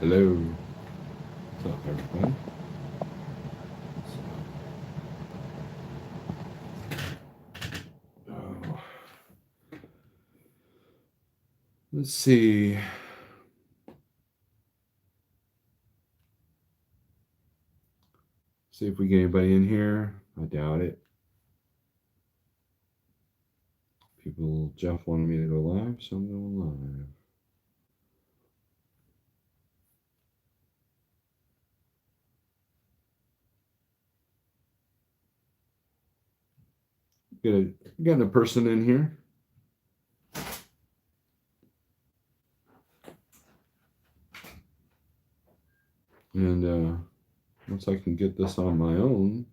Hello. What's up, everybody? Oh, let's see. See if we get anybody in here. I doubt it. Jeff wanted me to go live, so I'm going live. Getting a person in here. And once I can get this on my own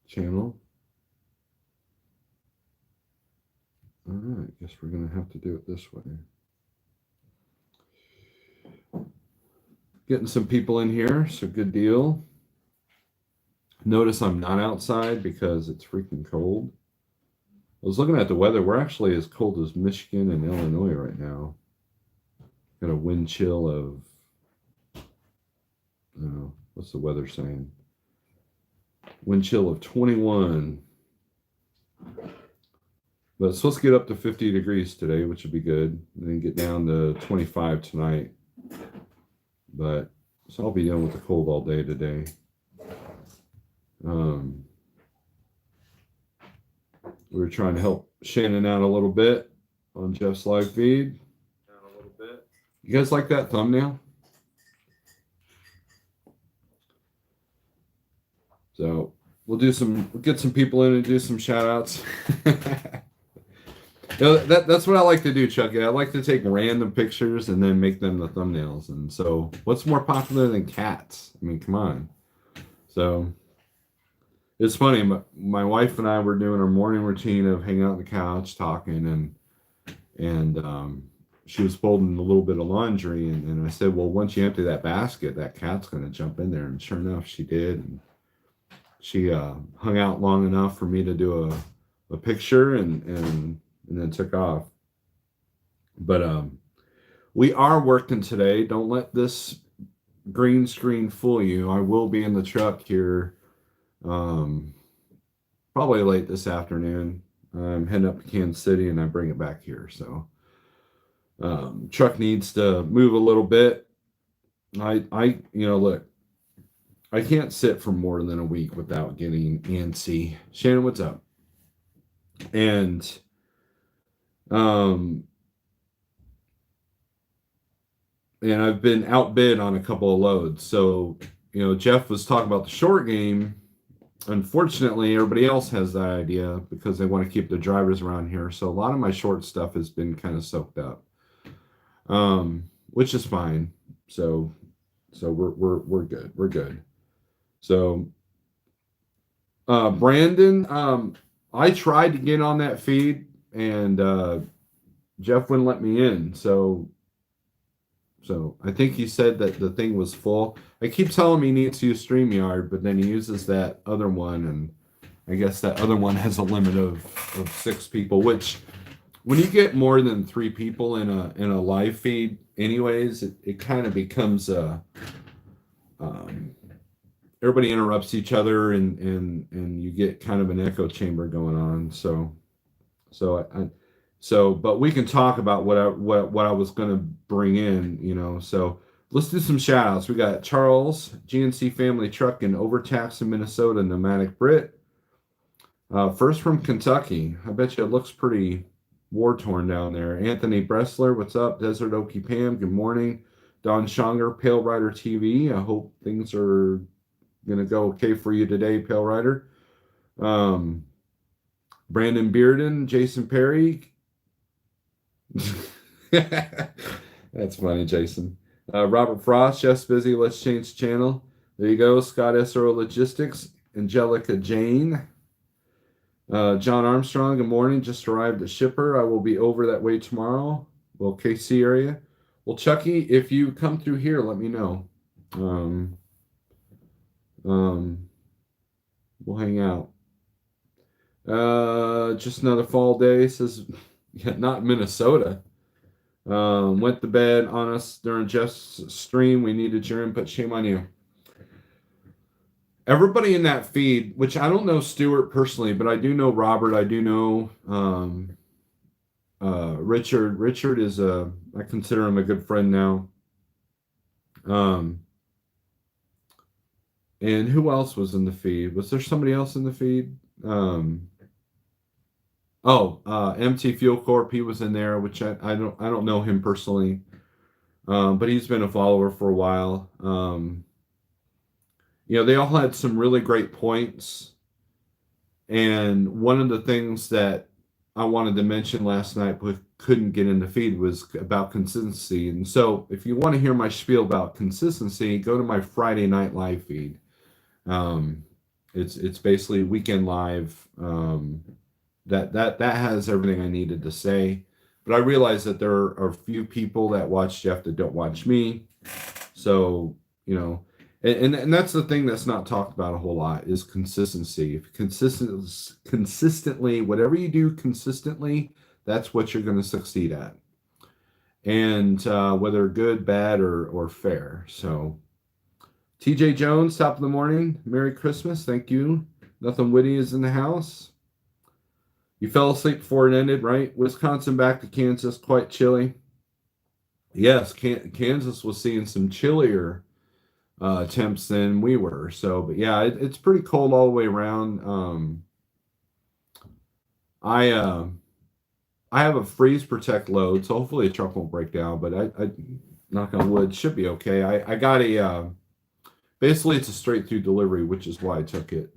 channel. All right, guess we're going to have to do it this way. Getting some people in here, so good deal. Notice I'm not outside because it's freaking cold. I was looking at the weather. We're actually as cold as Michigan and Illinois right now. Got a wind chill of, what's the weather saying? Wind chill of 21. But it's supposed to get up to 50 degrees today, which would be good. And then get down to 25 tonight. But so I'll be dealing with the cold all day today. We were trying to help Shannon out a little bit on Jeff's live feed. You guys like that thumbnail? So we'll get some people in and do some shout outs. That's what I like to do, Chucky. I like to take random pictures and then make them the thumbnails. And so what's more popular than cats? I mean, come on. So it's funny. My wife and I were doing our morning routine of hanging out on the couch, talking, and she was folding a little bit of laundry, and I said, well, once you empty that basket, that cat's going to jump in there. And sure enough, she did. And she hung out long enough for me to do a picture and then took off. But we are working today. Don't let this green screen fool you. I will be in the truck here probably late this afternoon. I'm heading up to Kansas City and I bring it back here. So truck needs to move a little bit. Look, I can't sit for more than a week without getting antsy. Shannon, what's up? And I've been outbid on a couple of loads. So, Jeff was talking about the short game. Unfortunately, everybody else has that idea because they want to keep the drivers around here. So a lot of my short stuff has been kind of soaked up, which is fine. So we're good. We're good. So, Brandon, I tried to get on that feed and Jeff wouldn't let me in. So I think he said that the thing was full. I keep telling him he needs to use StreamYard, but then he uses that other one, and I guess that other one has a limit of 6 people, which when you get more than 3 people in a live feed, anyways, it kind of becomes everybody interrupts each other and you get kind of an echo chamber going on. But we can talk about what I was going to bring in, So let's do some shout outs. We got Charles, GNC Family Truck in Overtaxton, Minnesota, Nomadic Brit. First from Kentucky. I bet you it looks pretty war torn down there. Anthony Bressler, what's up? Desert Okie Pam, good morning. Don Schonger, Pale Rider TV. I hope things are going to go okay for you today, Pale Rider. Brandon Bearden, Jason Perry. That's funny, Jason. Robert Frost, Jeff's busy. Let's change channel. There you go. Scott SRO Logistics. Angelica Jane. John Armstrong, good morning. Just arrived at Shipper. I will be over that way tomorrow. Well, KC area. Well, Chucky, if you come through here, let me know. We'll hang out. Just another fall day. Says, yeah, not Minnesota. Went to bed on us during Jeff's stream. We needed your input. Shame on you. Everybody in that feed, which I don't know Stuart personally, but I do know Robert. I do know Richard. Richard is I consider him a good friend now. Um, and who else was in the feed? Was there somebody else in the feed? MT Fuel Corp. He was in there, which I don't know him personally, but he's been a follower for a while. They all had some really great points. And one of the things that I wanted to mention last night but couldn't get in the feed was about consistency. And so if you want to hear my spiel about consistency, go to my Friday night live feed. It's basically weekend live. That has everything I needed to say. But I realize that there are a few people that watch Jeff that don't watch me. So, and that's the thing that's not talked about a whole lot is consistency. If consistently, whatever you do consistently, that's what you're going to succeed at. And whether good, bad, or fair. So, TJ Jones, top of the morning. Merry Christmas. Thank you. Nothing Witty is in the house. You fell asleep before it ended, right? Wisconsin back to Kansas, quite chilly. Yes, Kansas was seeing some chillier temps than we were. So, but yeah, it's pretty cold all the way around. I have a freeze protect load, so hopefully the truck won't break down. But I knock on wood, should be okay. I got a basically it's a straight through delivery, which is why I took it.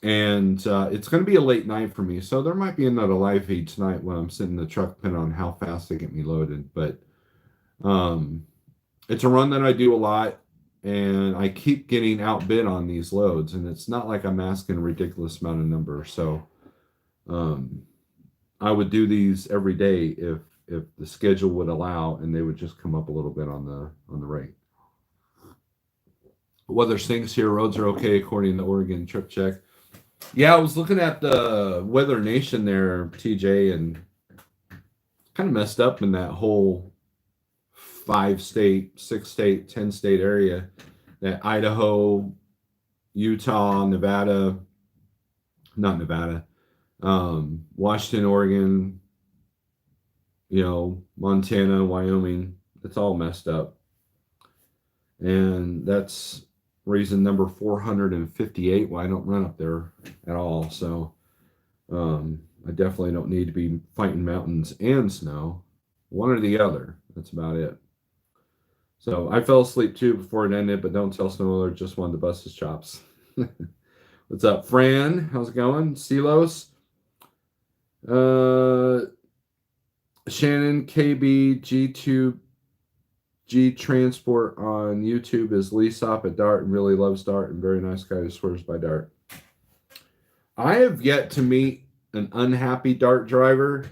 And it's going to be a late night for me, so there might be another live feed tonight when I'm sitting in the truck, depending on how fast they get me loaded. But it's a run that I do a lot, and I keep getting outbid on these loads, and it's not like I'm asking a ridiculous amount of number. So I would do these every day if the schedule would allow, and they would just come up a little bit on the rate. Weather stinks here. Roads are okay according to Oregon Trip Check. Yeah, I was looking at the Weather Nation there, TJ, and kind of messed up in that whole 5-state, 6-state, 10-state area. That Idaho, Utah, Nevada, not Nevada, Washington, Oregon, Montana, Wyoming. It's all messed up. And that's reason number 458 why I don't run up there at all. So I definitely don't need to be fighting mountains and snow. One or the other. That's about it. So I fell asleep too before it ended, but don't tell Snorelord, just wanted to bust his chops. What's up, Fran? How's it going? Silos? Shannon KB G Transport on YouTube is Lee Sop at Dart and really loves Dart and very nice guy who swears by Dart. I have yet to meet an unhappy Dart driver.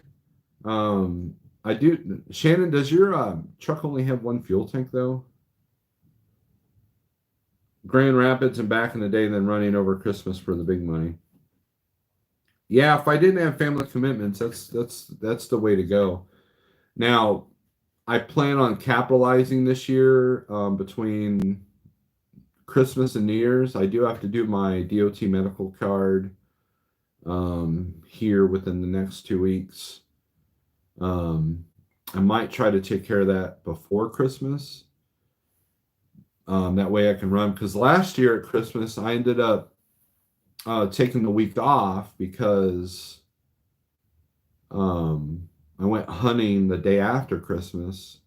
I do. Shannon, does your truck only have one fuel tank though? Grand Rapids and back in the day, then running over Christmas for the big money. Yeah, if I didn't have family commitments, that's the way to go. Now, I plan on capitalizing this year between Christmas and New Year's. I do have to do my DOT medical card here within the next 2 weeks. I might try to take care of that before Christmas. That way I can run. Because last year at Christmas, I ended up taking the week off because I went hunting the day after Christmas.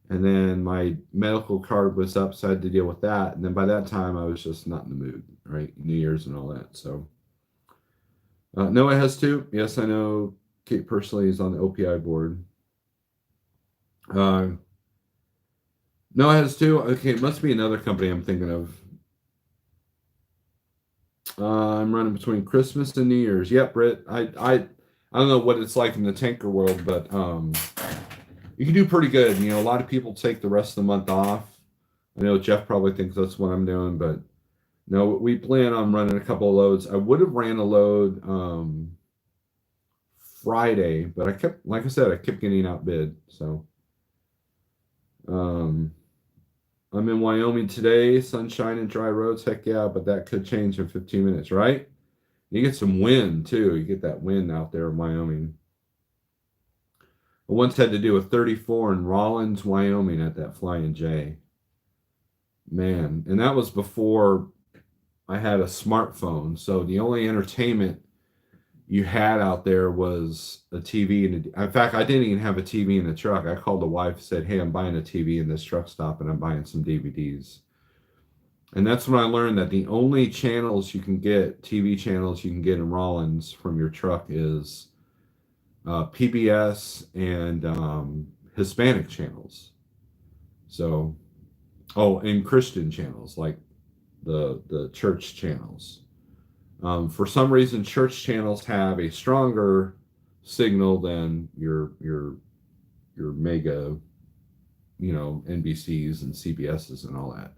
And then my medical card was up, so I had to deal with that. And then by that time, I was just not in the mood, right? New Year's and all that. So Noah has two. Yes, I know Kate personally is on the OPI board. Noah has two. Okay, it must be another company I'm thinking of. I'm running between Christmas and New Year's. Yep, Britt. I don't know what it's like in the tanker world, but you can do pretty good. A lot of people take the rest of the month off. I know Jeff probably thinks that's what I'm doing, but no, we plan on running a couple of loads. I would have ran a load Friday, but like I said, I kept getting outbid. So, um, I'm in Wyoming today, sunshine and dry roads. Heck yeah, but that could change in 15 minutes, right? You get some wind too. You get that wind out there in Wyoming. I once had to do a 34 in Rawlins, Wyoming at that Flying J. Man, and that was before I had a smartphone. So the only entertainment you had out there was a TV. In fact, I didn't even have a TV in the truck. I called the wife and said, "Hey, I'm buying a TV in this truck stop and I'm buying some DVDs." And that's when I learned that the only channels you can get, TV channels you can get in Rawlins from your truck is PBS and Hispanic channels. So, oh, and Christian channels like the church channels. For some reason, church channels have a stronger signal than your mega, NBCs and CBSs and all that.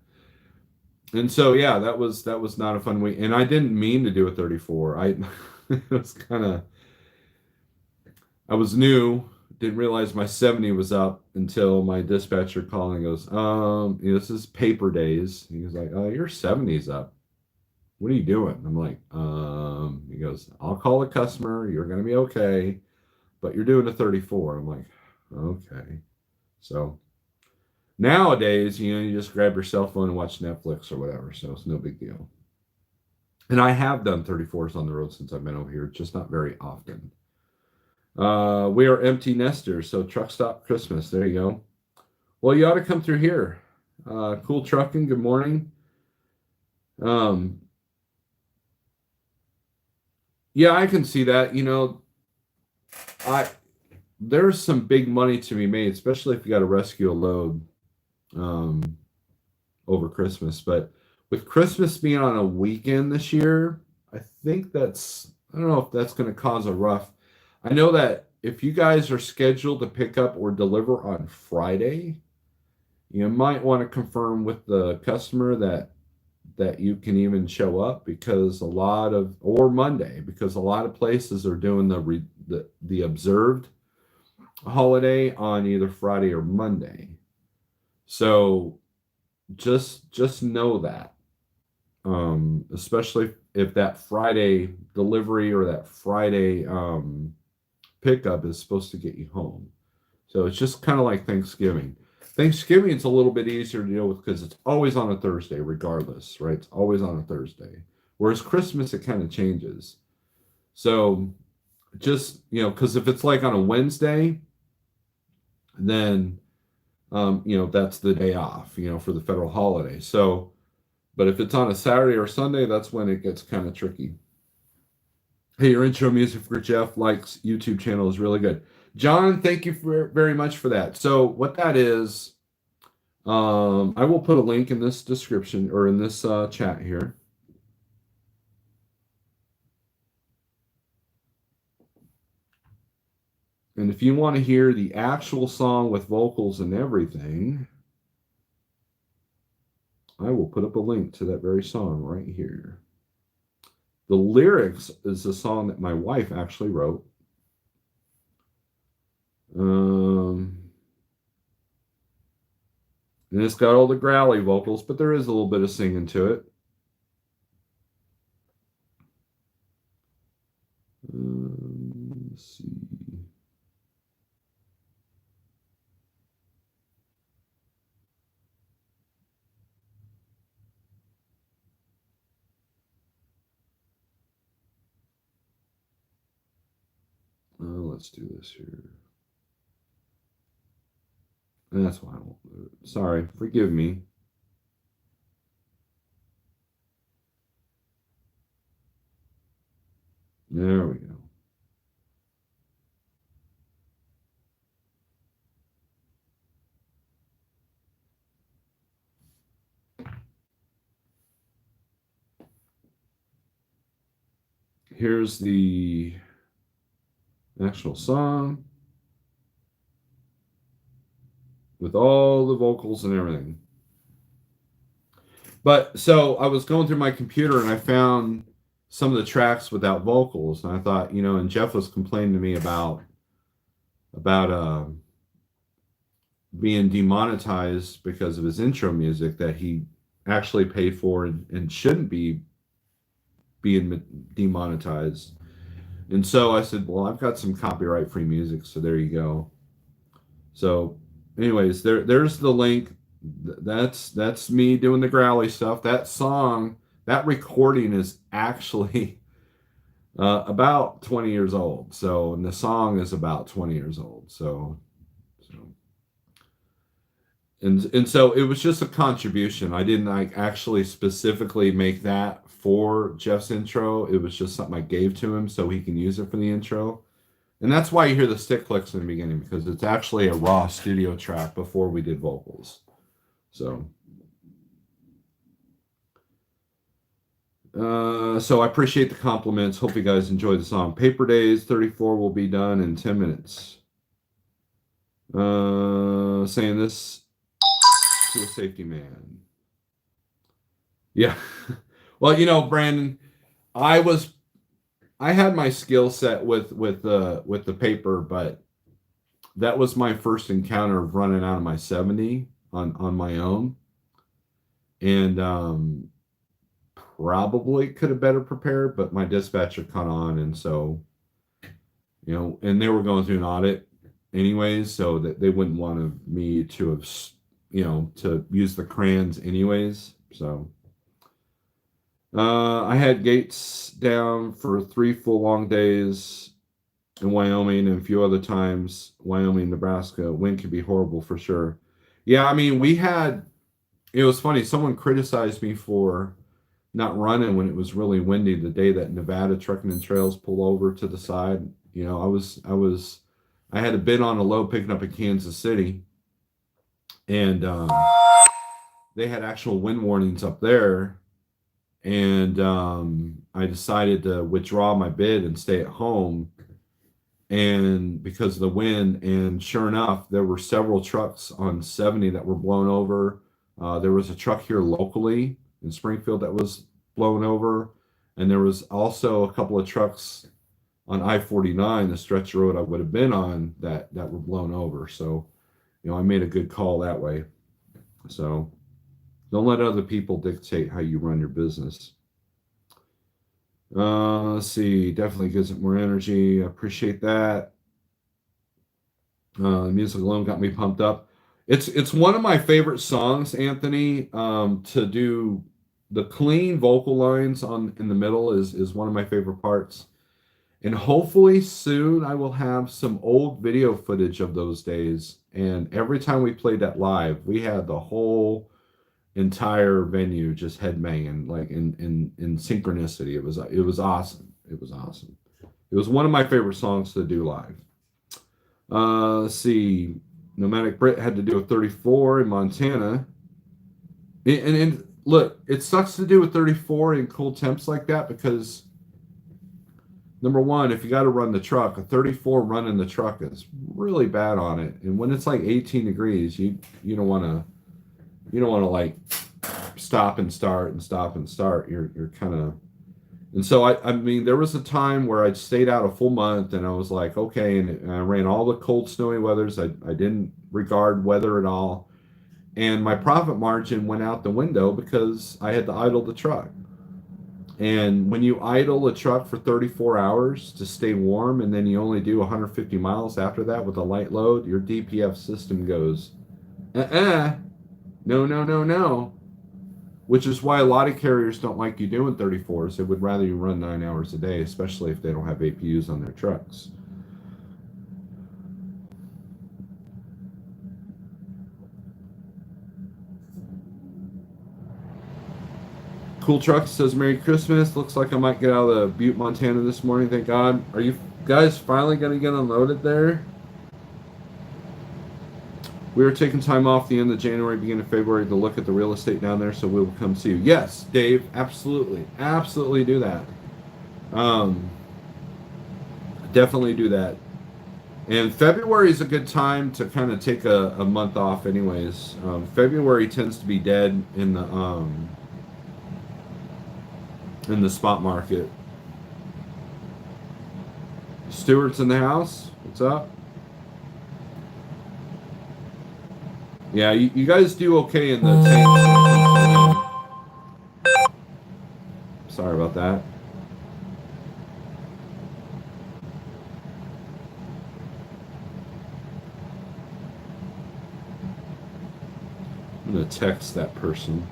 And so yeah, that was not a fun week. And I didn't mean to do a 34. It was kind of I was new, didn't realize my 70 was up until my dispatcher called and goes, this is paper days. He was like, "Oh, your 70's up. What are you doing?" I'm like, he goes, "I'll call the customer. You're going to be okay, but you're doing a 34." I'm like, okay. So nowadays, you just grab your cell phone and watch Netflix or whatever. So it's no big deal. And I have done 34s on the road since I've been over here, just not very often. We are empty nesters, so truck stop Christmas. There you go. Well, you ought to come through here. Cool trucking. Good morning. Um, yeah, I can see that. I there's some big money to be made, especially if you got to rescue a load um, over Christmas. But with Christmas being on a weekend this year, I think I don't know if that's going to cause a rough. I know that if you guys are scheduled to pick up or deliver on Friday, you might want to confirm with the customer that you can even show up because or Monday, because a lot of places are doing the observed holiday on either Friday or Monday. So just know that, especially if that Friday delivery or that Friday pickup is supposed to get you home. So it's just kind of like Thanksgiving. Thanksgiving is a little bit easier to deal with because it's always on a Thursday, regardless, right? It's always on a Thursday. Whereas Christmas, it kind of changes. So just, because if it's like on a Wednesday, then, that's the day off, for the federal holiday. So, but if it's on a Saturday or Sunday, that's when it gets kind of tricky. Hey, your intro music for Jeff Likes YouTube channel is really good. John, thank you very much for that. So what that is, I will put a link in this description or in this chat here. And if you want to hear the actual song with vocals and everything, I will put up a link to that very song right here. The lyrics is a song that my wife actually wrote. And it's got all the growly vocals, but there is a little bit of singing to it. Let's see. Let's do this here. And that's why I won't do it. Sorry, forgive me. There we go. Here's the actual song with all the vocals and everything. But so I was going through my computer and I found some of the tracks without vocals, and I thought, and Jeff was complaining to me about being demonetized because of his intro music that he actually paid for and shouldn't be being demonetized. And so I said, well, I've got some copyright free music, so there you go. So, anyways, there's the link. That's me doing the growly stuff. That song, that recording is actually about 20 years old. So, and the song is about 20 years old. And so it was just a contribution. I didn't like actually specifically make that for Jeff's intro. It was just something I gave to him so he can use it for the intro. And that's why you hear the stick clicks in the beginning, because it's actually a raw studio track before we did vocals. So I appreciate the compliments. Hope you guys enjoyed the song. Paper Days 34 will be done in 10 minutes. Saying this to a safety man. Yeah. Well, Brandon, I had my skill set with the paper, but that was my first encounter of running out of my 70 on my own, and probably could have better prepared, but my dispatcher caught on, and so and they were going through an audit anyways, so that they wouldn't want me to have to use the crayons anyways. So I had gates down for 3 full long days in Wyoming, and a few other times, Wyoming, Nebraska. Wind can be horrible for sure. Yeah, I mean, it was funny. Someone criticized me for not running when it was really windy the day that Nevada Trucking and Trails pulled over to the side. I had a bid on a load picking up in Kansas City, and they had actual wind warnings up there. And I decided to withdraw my bid and stay at home, and because of the wind. And sure enough, there were several trucks on 70 that were blown over. There was a truck here locally in Springfield that was blown over, and there was also a couple of trucks on I-49, the stretch road I would have been on, that were blown over. So I made a good call that way. So don't let other people dictate how you run your business. Let's see. Definitely gives it more energy. I appreciate that. The music alone got me pumped up. It's one of my favorite songs, Anthony. To do the clean vocal lines in the middle is one of my favorite parts. And hopefully soon I will have some old video footage of those days. And every time we played that live, we had the whole entire venue just headbanging, like in synchronicity. It was awesome. It was awesome. It was one of my favorite songs to do live. Let's see. Nomadic Brit had to do a 34 in Montana. And look, it sucks to do a 34 in cold temps like that, because number one, if you got to run the truck, a 34 running the truck is really bad on it. And when it's like 18 degrees, you don't want to like stop and start and stop and start. You're kind of, and so I mean, there was a time where I'd stayed out a full month, and I was like, okay, and I ran all the cold, snowy weathers. I didn't regard weather at all, and my profit margin went out the window because I had to idle the truck. And when you idle a truck for 34 hours to stay warm, and then you only do 150 miles after that with a light load, your DPF system goes, no. Which is why a lot of carriers don't like you doing 34s. They would rather you run 9 hours a day, especially if they don't have APUs on their trucks. Cool Truck says Merry Christmas. Looks like I might get out of the Butte, Montana this morning. Thank God. Are you guys finally going to get unloaded there? We are taking time off the end of January, beginning of February to look at the real estate down there, so we will come see you. Yes, Dave, absolutely. Absolutely do that. Definitely do that. And February is a good time to kind of take a month off anyways. February tends to be dead in the spot market. Stewart's in the house. What's up? Yeah, you guys do okay in the tank. Sorry about that. I'm going to text that person.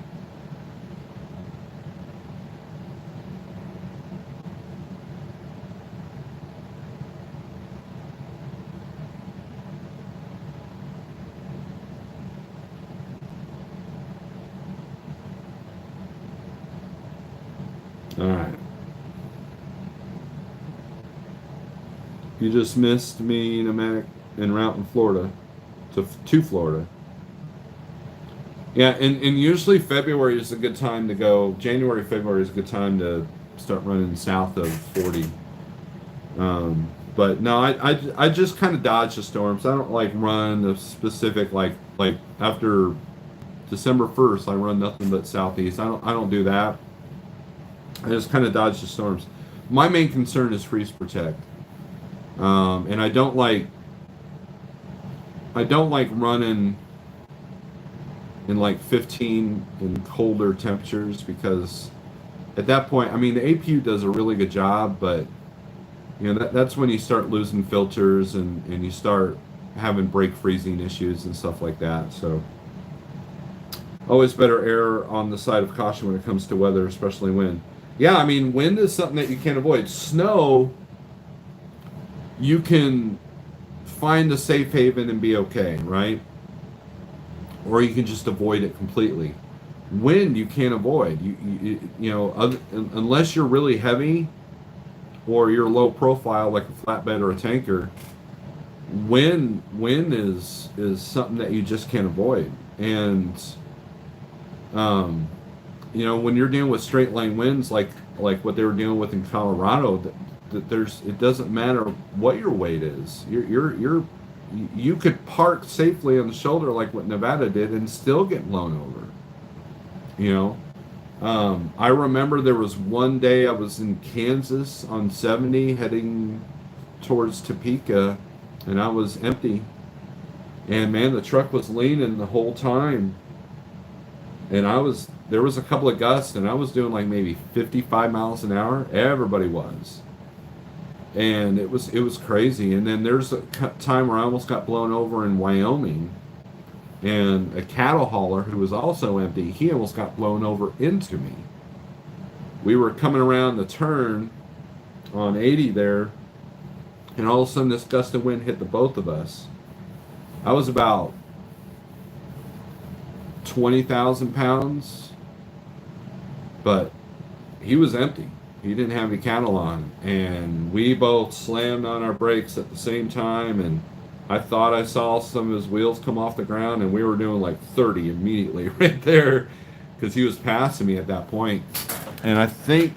All right. You just missed me en route in Florida to Florida. Yeah, and usually February is a good time to go. January, February is a good time to start running south of 40. But no, I just kind of dodge the storms. I don't like run a specific like after December 1st. I run nothing but southeast. I don't do that. I just kind of dodge the storms. My main concern is freeze protect, and I don't like running in like 15 and colder temperatures, because at that point, I mean, the APU does a really good job, but you know that's when you start losing filters and you start having break freezing issues and stuff like that. So always better err on the side of caution when it comes to weather, especially wind. Yeah, I mean, wind is something that you can't avoid. Snow, you can find a safe haven and be okay, right? Or you can just avoid it completely. Wind you can't avoid. Unless you're really heavy or you're low profile like a flatbed or a tanker, wind is something that you just can't avoid. And when you're dealing with straight line winds like what they were dealing with in Colorado, it doesn't matter what your weight is. You could park safely on the shoulder like what Nevada did and still get blown over. I remember there was one day I was in Kansas on 70 heading towards Topeka, and I was empty. And man, the truck was leaning the whole time. And there was a couple of gusts, and I was doing like maybe 55 miles an hour. Everybody was. And it was crazy. And then there's a time where I almost got blown over in Wyoming, and a cattle hauler who was also empty, he almost got blown over into me. We were coming around the turn on 80 there, and all of a sudden this gust of wind hit the both of us. I was about 20,000 pounds, but he was empty. He didn't have any cattle on, and we both slammed on our brakes at the same time, and I thought I saw some of his wheels come off the ground, and we were doing like 30 immediately right there because he was passing me at that point. And I think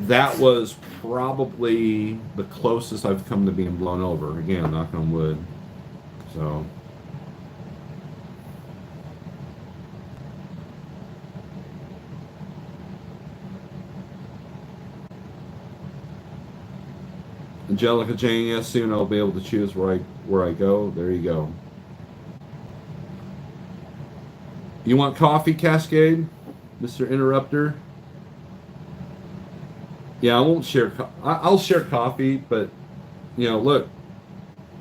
that was probably the closest I've come to being blown over. Again, knock on wood. So Angelica Jane, yes, soon I'll be able to choose where I go. There you go. You want coffee, Cascade, Mr. Interrupter? Yeah, I won't share. I'll share coffee, but look,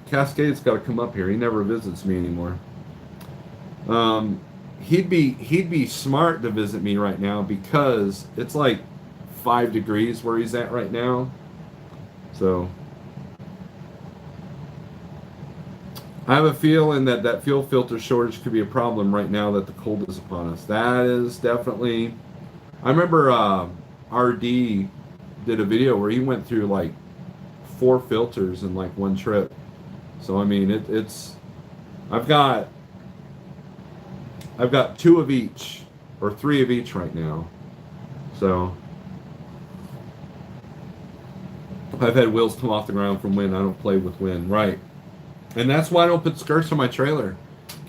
Cascade's got to come up here. He never visits me anymore. He'd be smart to visit me right now because it's like 5 degrees where he's at right now. So I have a feeling that fuel filter shortage could be a problem right now that the cold is upon us. That is definitely. I remember RD did a video where he went through like 4 filters in like one trip. So I mean it's. I've got 2 of each or 3 of each right now. So I've had wheels come off the ground from wind. I don't play with wind, right? And that's why I don't put skirts on my trailer.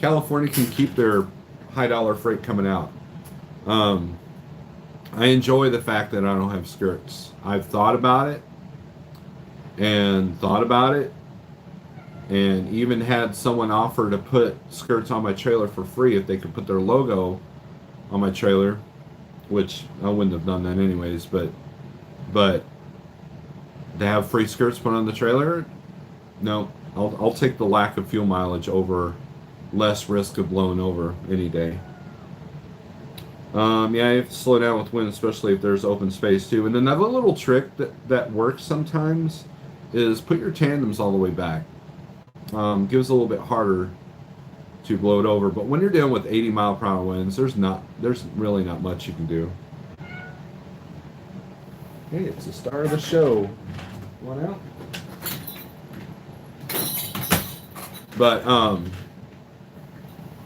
California can keep their high dollar freight coming out. I enjoy the fact that I don't have skirts. I've thought about it. and thought about it, and even had someone offer to put skirts on my trailer for free if they could put their logo on my trailer, which I wouldn't have done that anyways. But to have free skirts put on the trailer, no, I'll take the lack of fuel mileage over less risk of blowing over any day. Yeah, you have to slow down with wind, especially if there's open space too. And another little trick that works sometimes is put your tandems all the way back. Gives a little bit harder to blow it over. But when you're dealing with 80-mile-per-hour winds, there's really not much you can do. Hey, it's the star of the show. One out. But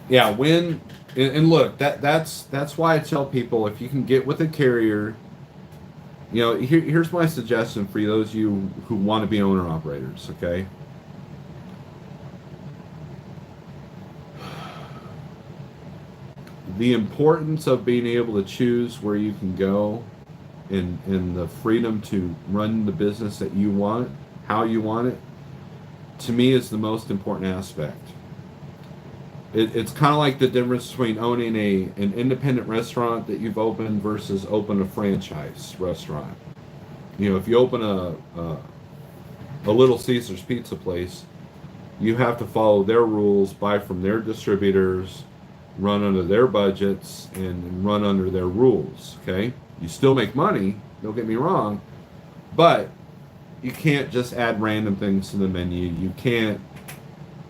yeah, when and look, that's why I tell people, if you can get with a carrier, here's my suggestion for those of you who want to be owner operators. Okay, the importance of being able to choose where you can go, and the freedom to run the business that you want, how you want it, to me is the most important aspect. It's kind of like the difference between owning an independent restaurant that you've opened versus open a franchise restaurant. If you open a Little Caesars pizza place, you have to follow their rules, buy from their distributors, run under their budgets, and run under their rules. Okay, you still make money. Don't get me wrong, but you can't just add random things to the menu. You can't,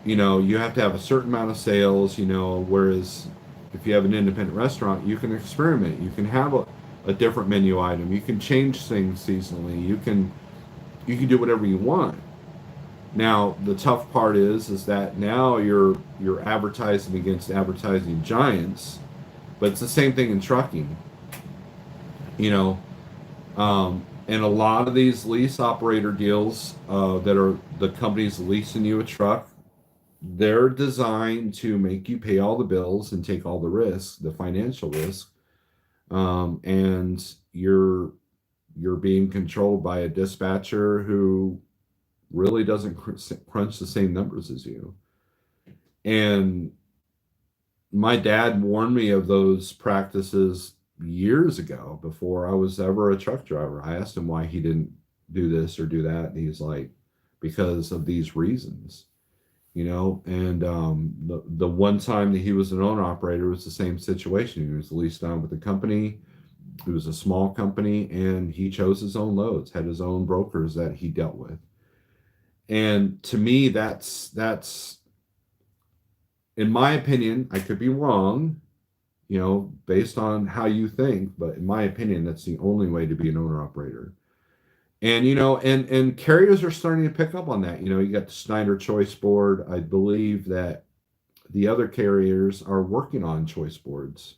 you have to have a certain amount of sales, whereas if you have an independent restaurant, you can experiment. You can have a different menu item. You can change things seasonally. You can do whatever you want. Now, the tough part is that now you're advertising against advertising giants, but it's the same thing in trucking. You know, and a lot of these lease operator deals that are the companies leasing you a truck, they're designed to make you pay all the bills and take all the risk, the financial risk, and you're being controlled by a dispatcher who really doesn't crunch the same numbers as you. And my dad warned me of those practices years ago before I was ever a truck driver. I asked him why he didn't do this or do that, and he's like, because of these reasons. And the one time that he was an owner operator was the same situation. He was leased on with the company. It was a small company, and he chose his own loads, had his own brokers that he dealt with. And to me, that's in my opinion, I could be wrong, based on how you think, but in my opinion, that's the only way to be an owner operator. And and carriers are starting to pick up on that. You got the Schneider Choice Board. I believe that the other carriers are working on choice boards.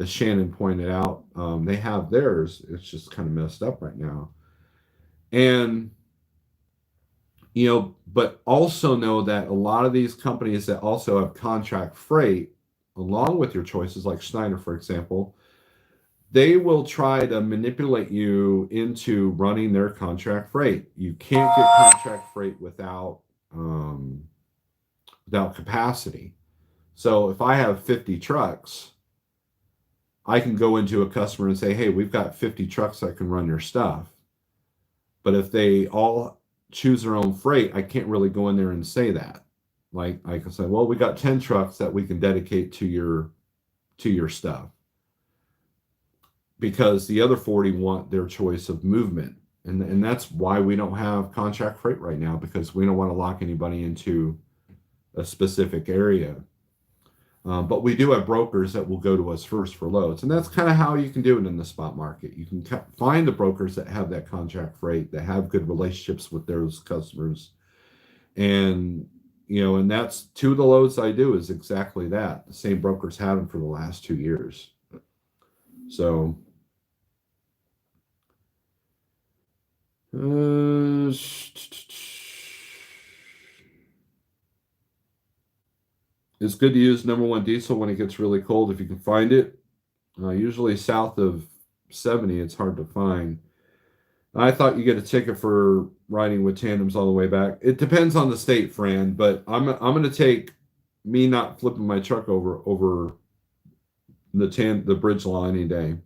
As Shannon pointed out, they have theirs. It's just kind of messed up right now. And but also know that a lot of these companies that also have contract freight, along with your choices, like Schneider, for example, they will try to manipulate you into running their contract freight. You can't get contract freight without capacity. So if I have 50 trucks, I can go into a customer and say, hey, we've got 50 trucks that can run your stuff. But if they all choose their own freight, I can't really go in there and say that. Like I can say, well, we got 10 trucks that we can dedicate to your stuff, because the other 40 want their choice of movement. And that's why we don't have contract freight right now, because we don't want to lock anybody into a specific area. But we do have brokers that will go to us first for loads. And that's kind of how you can do it in the spot market. You can find the brokers that have that contract freight, that have good relationships with those customers. And, and that's two of the loads I do is exactly that. The same brokers had them for the last 2 years. So, it's good to use number one diesel when it gets really cold if you can find it. Usually south of 70, it's hard to find. I thought you get a ticket for riding with tandems all the way back. It depends on the state, Fran, but I'm going to take me not flipping my truck over the bridge law any day.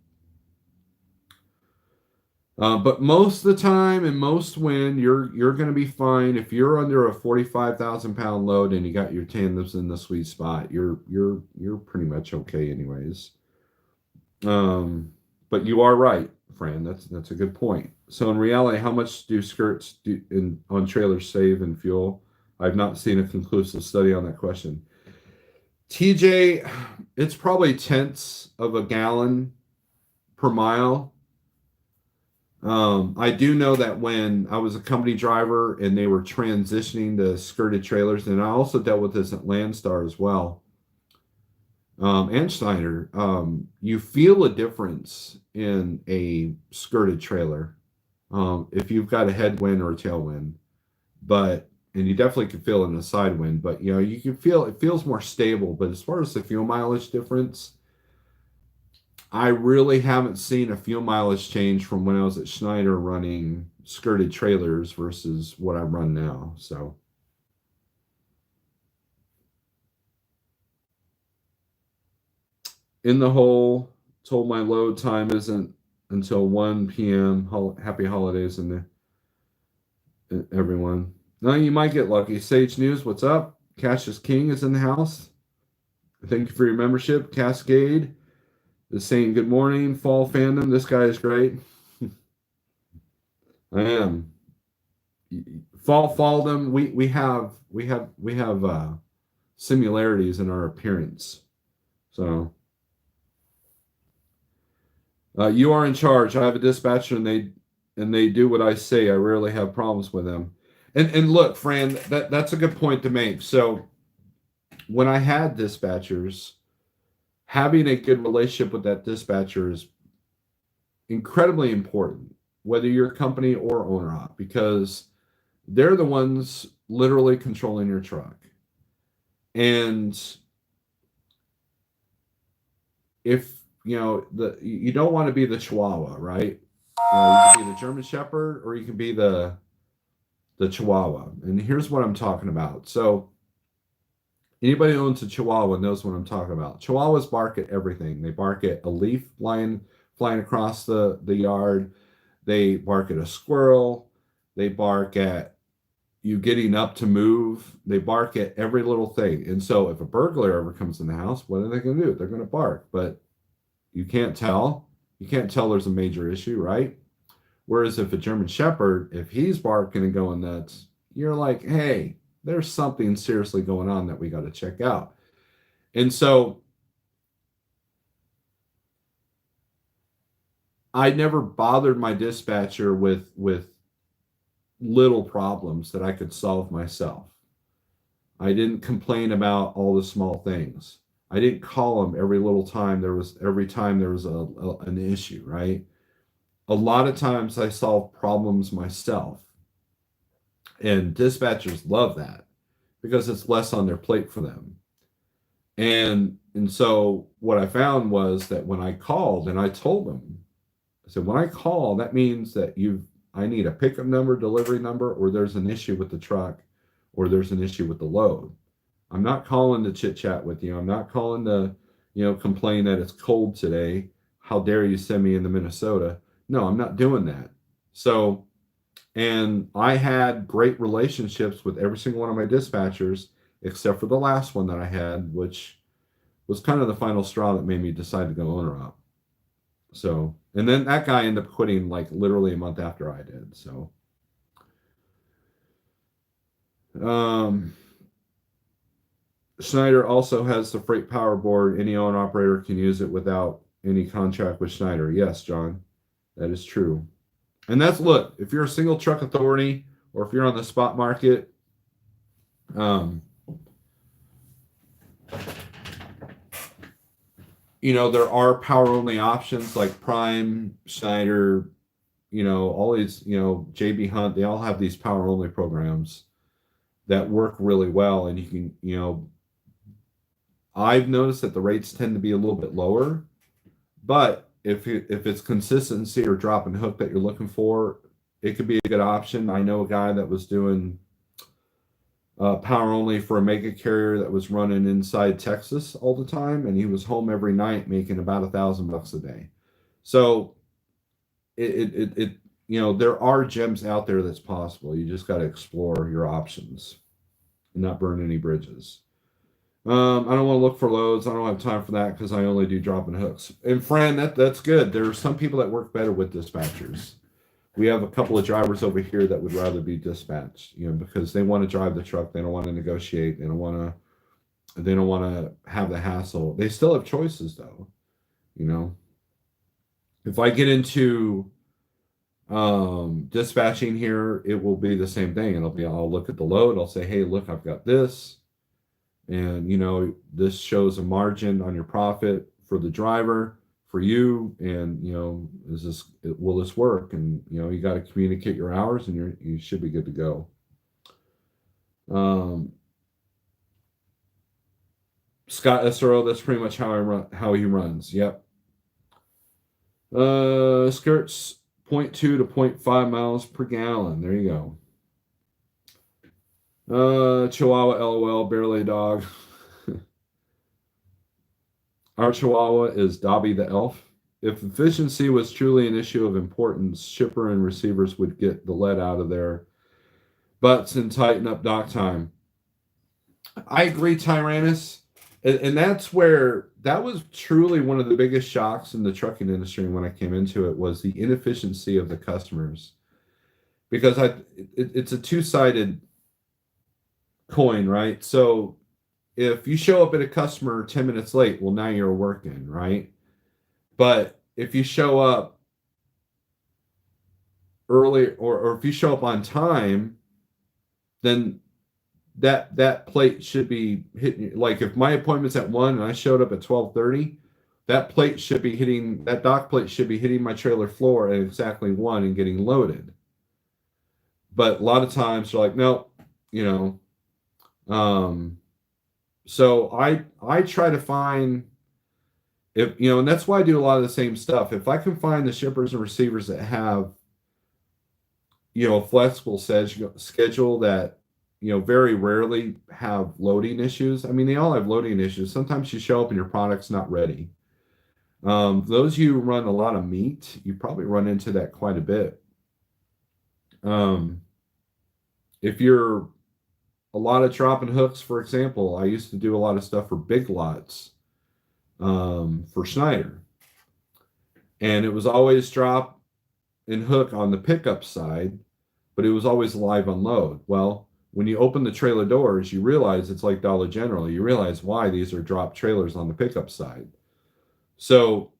But most of the time and most wind, you're going to be fine if you're under a 45,000 pound load and you got your tandems in the sweet spot. You're pretty much okay, anyways. But you are right, Fran. That's a good point. So in reality, how much do skirts on trailers save in fuel? I've not seen a conclusive study on that question. TJ, it's probably tenths of a gallon per mile. I do know that when I was a company driver and they were transitioning to skirted trailers, and I also dealt with this at Landstar as well, and Schneider, you feel a difference in a skirted trailer if you've got a headwind or a tailwind, and you definitely can feel it in a side wind, but you can feel it feels more stable. But as far as the fuel mileage difference, I really haven't seen a fuel mileage change from when I was at Schneider running skirted trailers versus what I run now. So in the hole, told my load time isn't until 1 p.m. Happy holidays and everyone. Now you might get lucky. Sage News, what's up? Cassius King is in the house. Thank you for your membership. Cascade is saying good morning. Fall fandom. This guy is great. I am. Falldom. We have similarities in our appearance. So you are in charge. I have a dispatcher, and they do what I say. I rarely have problems with them. And look, Fran, that's a good point to make. So when I had dispatchers, having a good relationship with that dispatcher is incredibly important, whether you're a company or owner op, because they're the ones literally controlling your truck. And if you don't want to be the Chihuahua, right? You can be the German Shepherd, or you can be the Chihuahua. And here's what I'm talking about. So anybody who owns a Chihuahua knows what I'm talking about. Chihuahuas bark at everything. They bark at a leaf flying across the yard. They bark at a squirrel. They bark at you getting up to move. They bark at every little thing. And so if a burglar ever comes in the house, what are they going to do? They're going to bark. But you can't tell. You can't tell there's a major issue, right? Whereas if a German Shepherd, if he's barking and going nuts, you're like, hey, there's something seriously going on that we got to check out. And so I never bothered my dispatcher with little problems that I could solve myself. I didn't complain about all the small things. I didn't call him every time there was an issue, right? A lot of times I solve problems myself. And dispatchers love that because it's less on their plate for them. And so what I found was that when I called and I told them, I said, when I call, that means that I need a pickup number, delivery number, or there's an issue with the truck, or there's an issue with the load. I'm not calling to chit chat with you. I'm not calling to, complain that it's cold today. How dare you send me into Minnesota? No, I'm not doing that. So, and I had great relationships with every single one of my dispatchers, except for the last one that I had, which was kind of the final straw that made me decide to go owner op. So, and then that guy ended up quitting like literally a month after I did. So, Schneider also has the freight power board. Any owner operator can use it without any contract with Schneider. Yes, John, that is true. And look, if you're a single truck authority or if you're on the spot market, there are power only options like Prime, Schneider, all these, JB Hunt, they all have these power only programs that work really well. And you can, I've noticed that the rates tend to be a little bit lower, but if it's consistency or drop and hook that you're looking for, it could be a good option. I know a guy that was doing power only for a mega carrier that was running inside Texas all the time, and he was home every night making about $1,000 a day. So it there are gems out there that's possible. You just got to explore your options and not burn any bridges. I don't want to look for loads. I don't have time for that because I only do dropping hooks. And friend, that's good. There are some people that work better with dispatchers. We have a couple of drivers over here that would rather be dispatched, because they want to drive the truck. They don't want to negotiate. They don't want to. They don't want to have the hassle. They still have choices, though. You know, if I get into dispatching here, it will be the same thing. I'll look at the load. I'll say, hey, look, I've got this, and this shows a margin on your profit for the driver, for you, and will this work? And you got to communicate your hours, and you should be good to go. Scott SRO, that's pretty much how he runs. Yep. Skirts 0.2 to 0.5 miles per gallon. There you go. Chihuahua LOL, barely a dog. Our Chihuahua is Dobby the elf. If efficiency was truly an issue of importance, shipper and receivers would get the lead out of their butts and tighten up dock time. I agree, Tyrannus. And that's where that was truly one of the biggest shocks in the trucking industry when I came into it, was the inefficiency of the customers. Because it's a two-sided coin, right? So if you show up at a customer 10 minutes late, well, now you're working, right? But if you show up early, or if you show up on time, then that plate should be hitting. Like if my appointment's at 1 and I showed up at 12:30, that dock plate should be hitting my trailer floor at exactly 1 and getting loaded. But a lot of times they're like, nope, so I try to find, and that's why I do a lot of the same stuff. If I can find the shippers and receivers that have a flexible schedule that very rarely have loading issues. I mean, they all have loading issues. Sometimes you show up and your product's not ready. Those of you who run a lot of meat, you probably run into that quite a bit. If you're a lot of dropping hooks, for example, I used to do a lot of stuff for Big Lots for Schneider. And it was always drop and hook on the pickup side, but it was always live unload. Well, when you open the trailer doors, you realize it's like Dollar General. You realize why these are drop trailers on the pickup side. So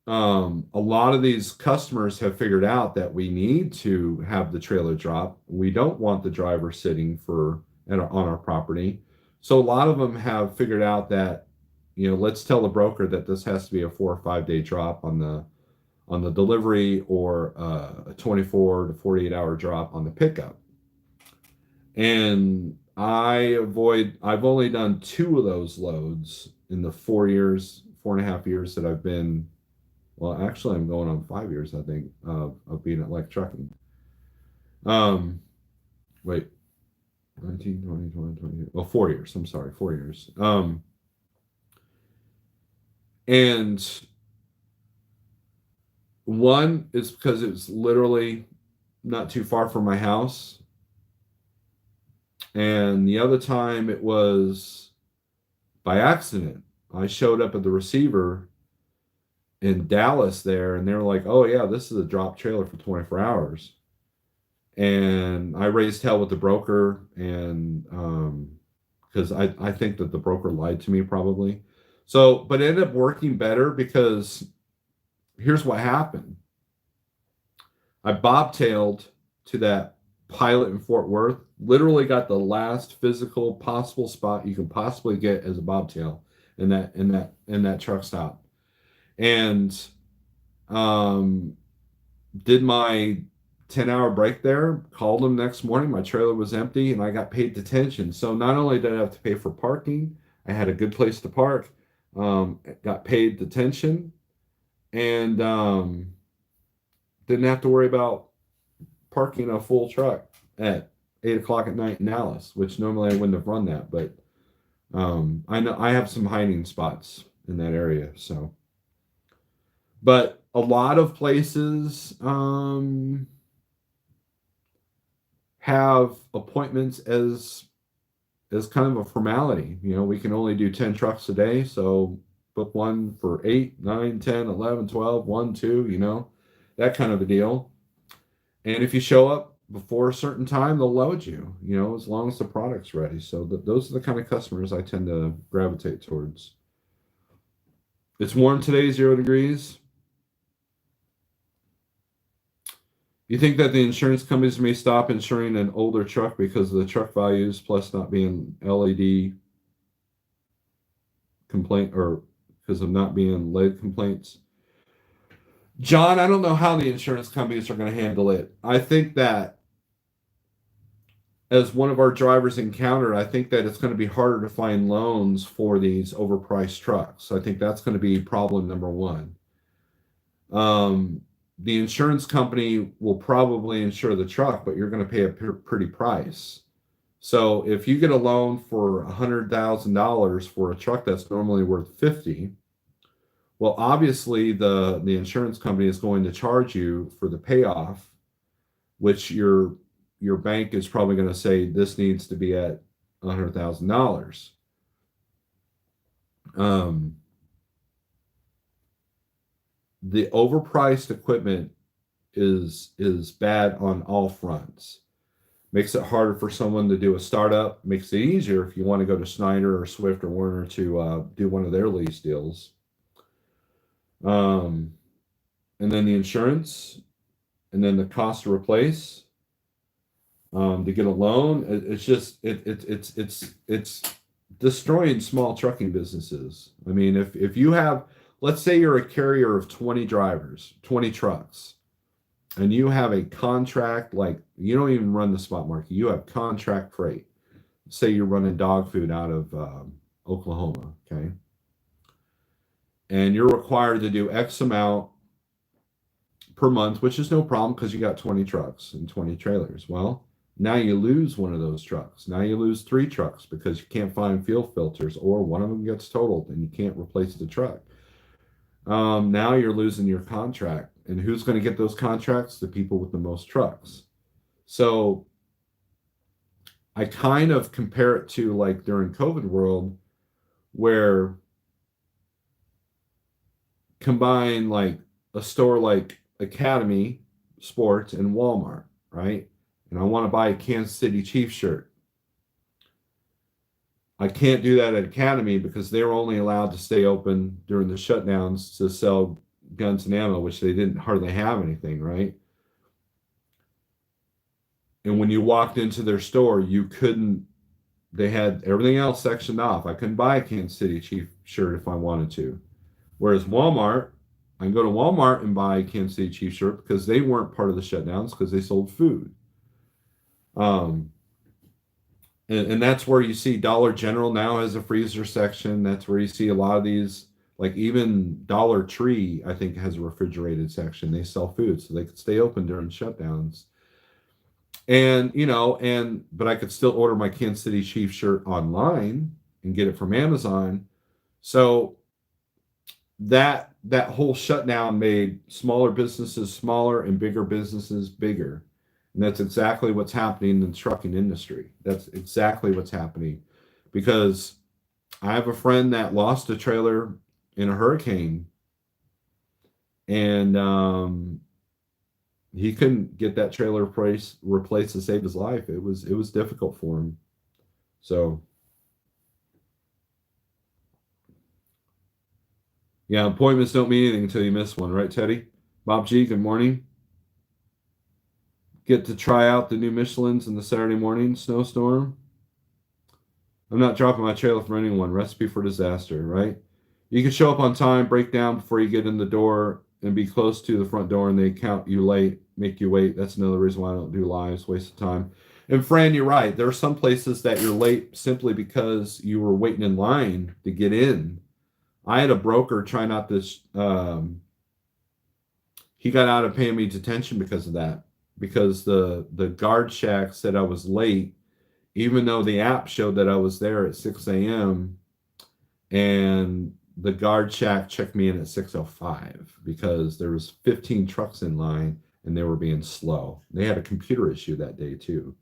a lot of these customers have figured out that we need to have the trailer drop. We don't want the driver sitting on our property. So a lot of them have figured out that, let's tell the broker that this has to be a 4 or 5 day drop on the delivery, or a 24 to 48 hour drop on the pickup. And I've only done 2 of those loads in the 4.5 years that I've been, well, actually I'm going on 5 years, I think, of being at Like Trucking. Wait, 19, 20, 20, 20, well, 4 years. I'm sorry, 4 years. And one is because it's literally not too far from my house. And the other time it was by accident. I showed up at the receiver in Dallas there, and they were like, oh yeah, this is a drop trailer for 24 hours. And I raised hell with the broker, and because I think that the broker lied to me probably. So, but it ended up working better because here's what happened. I bobtailed to that pilot in Fort Worth, literally got the last physical possible spot you can possibly get as a bobtail in that truck stop. And did my 10-hour break there, called them next morning. My trailer was empty and I got paid detention. So not only did I have to pay for parking, I had a good place to park, got paid detention, and didn't have to worry about parking a full truck at 8 o'clock at night in Dallas, which normally I wouldn't have run that, but I know I have some hiding spots in that area. So, but a lot of places have appointments as kind of a formality. You know, we can only do 10 trucks a day, so book one for 8, 9, 10, 11, 12, 1, 2, you know, that kind of a deal. And if you show up before a certain time, they'll load you, you know, as long as the product's ready. So those are the kind of customers I tend to gravitate towards. It's warm today, 0 degrees. You think that the insurance companies may stop insuring an older truck because of the truck values plus not being LED complaint or because of not being lead complaints? John, I don't know how the insurance companies are going to handle it. I think that as one of our drivers encountered, I think that it's going to be harder to find loans for these overpriced trucks. I think that's going to be problem number one. The insurance company will probably insure the truck, but you're going to pay a pretty price. So if you get a loan for $100,000 for a truck that's normally worth 50, well, obviously the insurance company is going to charge you for the payoff, which your bank is probably going to say this needs to be at $100,000. The overpriced equipment is bad on all fronts. Makes it harder for someone to do a startup. Makes it easier if you want to go to Schneider or Swift or Werner to do one of their lease deals. And then the insurance, and then the cost to replace, to get a loan. It's just it's destroying small trucking businesses. I mean, if you have, let's say you're a carrier of 20 drivers, 20 trucks, and you have a contract, like you don't even run the spot market, you have contract freight. Say you're running dog food out of Oklahoma, okay? And you're required to do X amount per month, which is no problem because you got 20 trucks and 20 trailers. Well, now you lose one of those trucks. Now you lose 3 trucks because you can't find fuel filters, or one of them gets totaled and you can't replace the truck. Now you're losing your contract. And who's going to get those contracts? The people with the most trucks. So I kind of compare it to like during COVID world, where combine like a store like Academy Sports and Walmart, right? And I want to buy a Kansas City Chiefs shirt. I can't do that at Academy because they were only allowed to stay open during the shutdowns to sell guns and ammo, which they didn't hardly have anything, right? And when you walked into their store, you couldn't, they had everything else sectioned off. I couldn't buy a Kansas City Chief shirt if I wanted to. Whereas Walmart, I can go to Walmart and buy a Kansas City Chief shirt because they weren't part of the shutdowns because they sold food. And that's where you see Dollar General now has a freezer section. That's where you see a lot of these, like even Dollar Tree, I think, has a refrigerated section. They sell food so they could stay open during shutdowns. And, you know, but I could still order my Kansas City Chiefs shirt online and get it from Amazon. So that whole shutdown made smaller businesses smaller and bigger businesses bigger. And that's exactly what's happening in the trucking industry. That's exactly what's happening. Because I have a friend that lost a trailer in a hurricane, and he couldn't get that trailer replaced to save his life. It was difficult for him. So yeah, appointments don't mean anything until you miss one, right, Teddy? Bob G, good morning. Get to try out the new Michelins in the Saturday morning snowstorm. I'm not dropping my trailer for anyone. Recipe for disaster, right? You can show up on time, break down before you get in the door, and be close to the front door, and they count you late, make you wait. That's another reason why I don't do lives, waste of time. And Fran, you're right. There are some places that you're late simply because you were waiting in line to get in. I had a broker try not to, he got out of paying me detention because of that. because the guard shack said I was late, even though the app showed that I was there at 6 a.m. and the guard shack checked me in at 6:05 because there was 15 trucks in line and they were being slow. They had a computer issue that day too.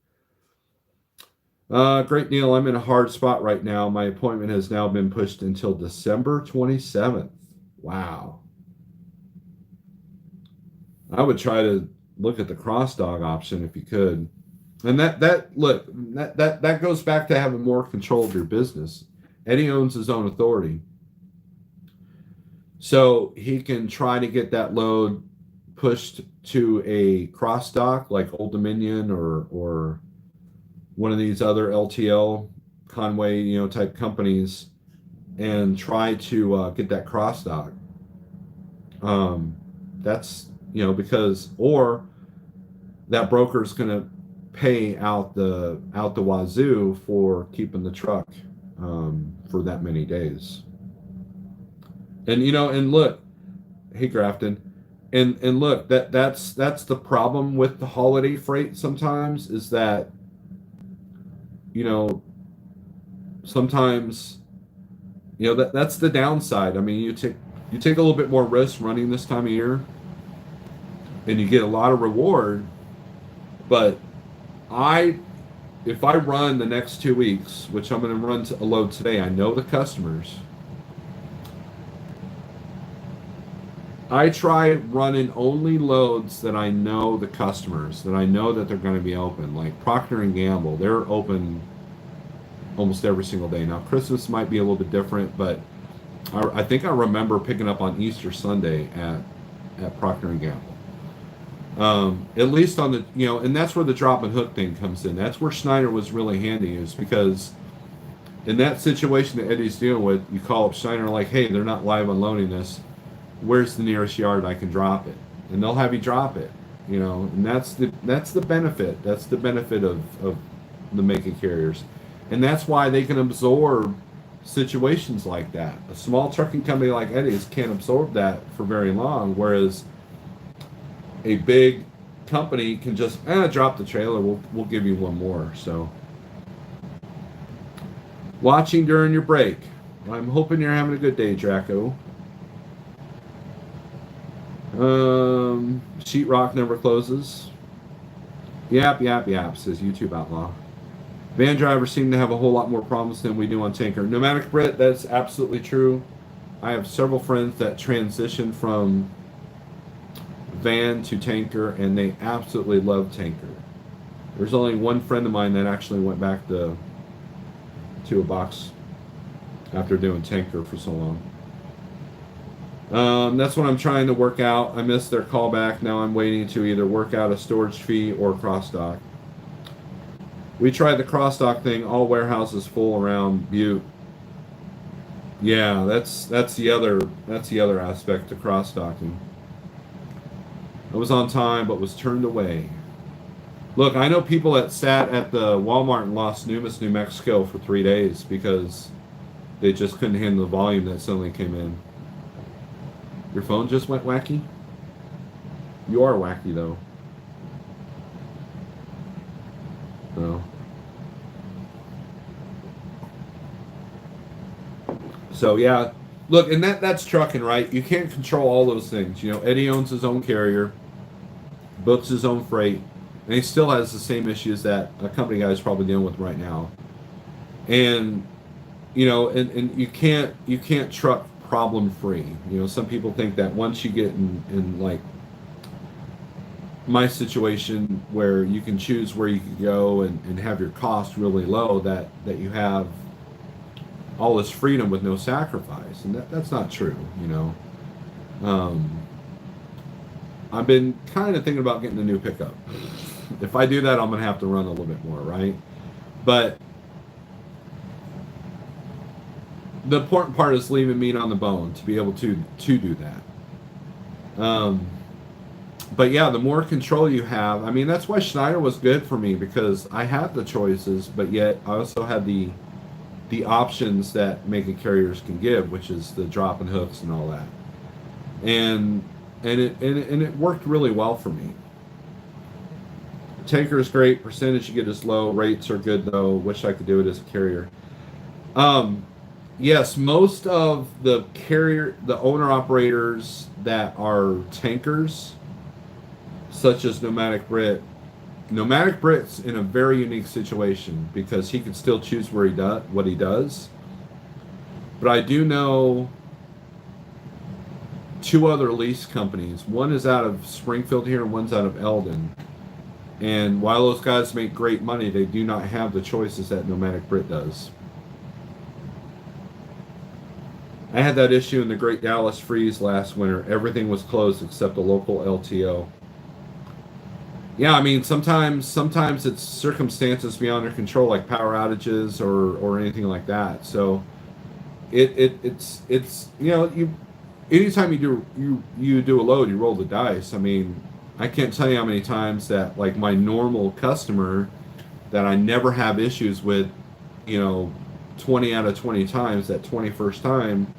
Great Neil, I'm in a hard spot right now. My appointment has now been pushed until December 27th. Wow. I would try to look at the cross dog option if you could. And that goes back to having more control of your business. Eddie owns his own authority. So he can try to get that load pushed to a cross dock like Old Dominion or one of these other LTL Conway, type companies, and try to get that cross dock. That's because or that broker's going to pay out the wazoo for keeping the truck for that many days. And look, hey Grafton, and look, that's the problem with the holiday freight sometimes is that sometimes that's the downside. I mean, you take a little bit more risk running this time of year and you get a lot of reward, but if I run the next 2 weeks, which I'm going to run a load today, I know the customers. I try running only loads that I know the customers, that I know that they're going to be open. Like Procter & Gamble, they're open almost every single day. Now, Christmas might be a little bit different, but I think I remember picking up on Easter Sunday at Procter & Gamble. At least on the, and that's where the drop and hook thing comes in. That's where Schneider was really handy, is because in that situation that Eddie's dealing with, you call up Schneider like, hey, they're not live unloading this. Where's the nearest yard I can drop it? And they'll have you drop it, and that's the benefit. That's the benefit of the mega carriers. And that's why they can absorb situations like that. A small trucking company like Eddie's can't absorb that for very long, whereas a big company can just drop the trailer. We'll give you one more. So, watching during your break. I'm hoping you're having a good day, Draco. Sheetrock never closes. Yap, says YouTube Outlaw. Van drivers seem to have a whole lot more problems than we do on tanker. Pneumatic Brit, that's absolutely true. I have several friends that transition from van to tanker, and they absolutely love tanker. There's only one friend of mine that actually went back to a box after doing tanker for so long. That's what I'm trying to work out. I missed their callback. Now I'm waiting to either work out a storage fee or cross-dock. We tried the cross-dock thing. All warehouses full around Butte. Yeah, that's the other aspect to cross-docking. I was on time, but was turned away. Look, I know people that sat at the Walmart in Las Nubes, New Mexico for 3 days because they just couldn't handle the volume that suddenly came in. Your phone just went wacky? You are wacky, though. No. So, yeah. Look, and that's trucking, right? You can't control all those things. Eddie owns his own carrier, books his own freight, and he still has the same issues that a company guy is probably dealing with right now. And, and you can't truck problem free. Some people think that once you get in like my situation where you can choose where you can go and have your cost really low, that you have all this freedom with no sacrifice, and that's not true. I've been kind of thinking about getting a new pickup. If I do that, I'm gonna have to run a little bit more, right? But the important part is leaving meat on the bone to be able to do that. But yeah, the more control you have, I mean, that's why Schneider was good for me, because I had the choices, but yet I also had the options that mega carriers can give, which is the drop and hooks and all that. And it worked really well for me. Tanker is great. Percentage you get is low. Rates are good though. Wish I could do it as a carrier. Um, yes, most of the carrier, the owner operators that are tankers, such as Nomadic Brit's in a very unique situation because he can still choose where he does what he does. But I do know two other lease companies. One is out of Springfield here, and one's out of Eldon. And while those guys make great money, they do not have the choices that Nomadic Brit does. I had that issue in the Great Dallas Freeze last winter. Everything was closed except the local LTO. Yeah, I mean sometimes it's circumstances beyond their control, like power outages or anything like that. So it's you anytime you do a load, you roll the dice. I mean, I can't tell you how many times that like my normal customer that I never have issues with, you know, 20 out of 20 times, that 21st time,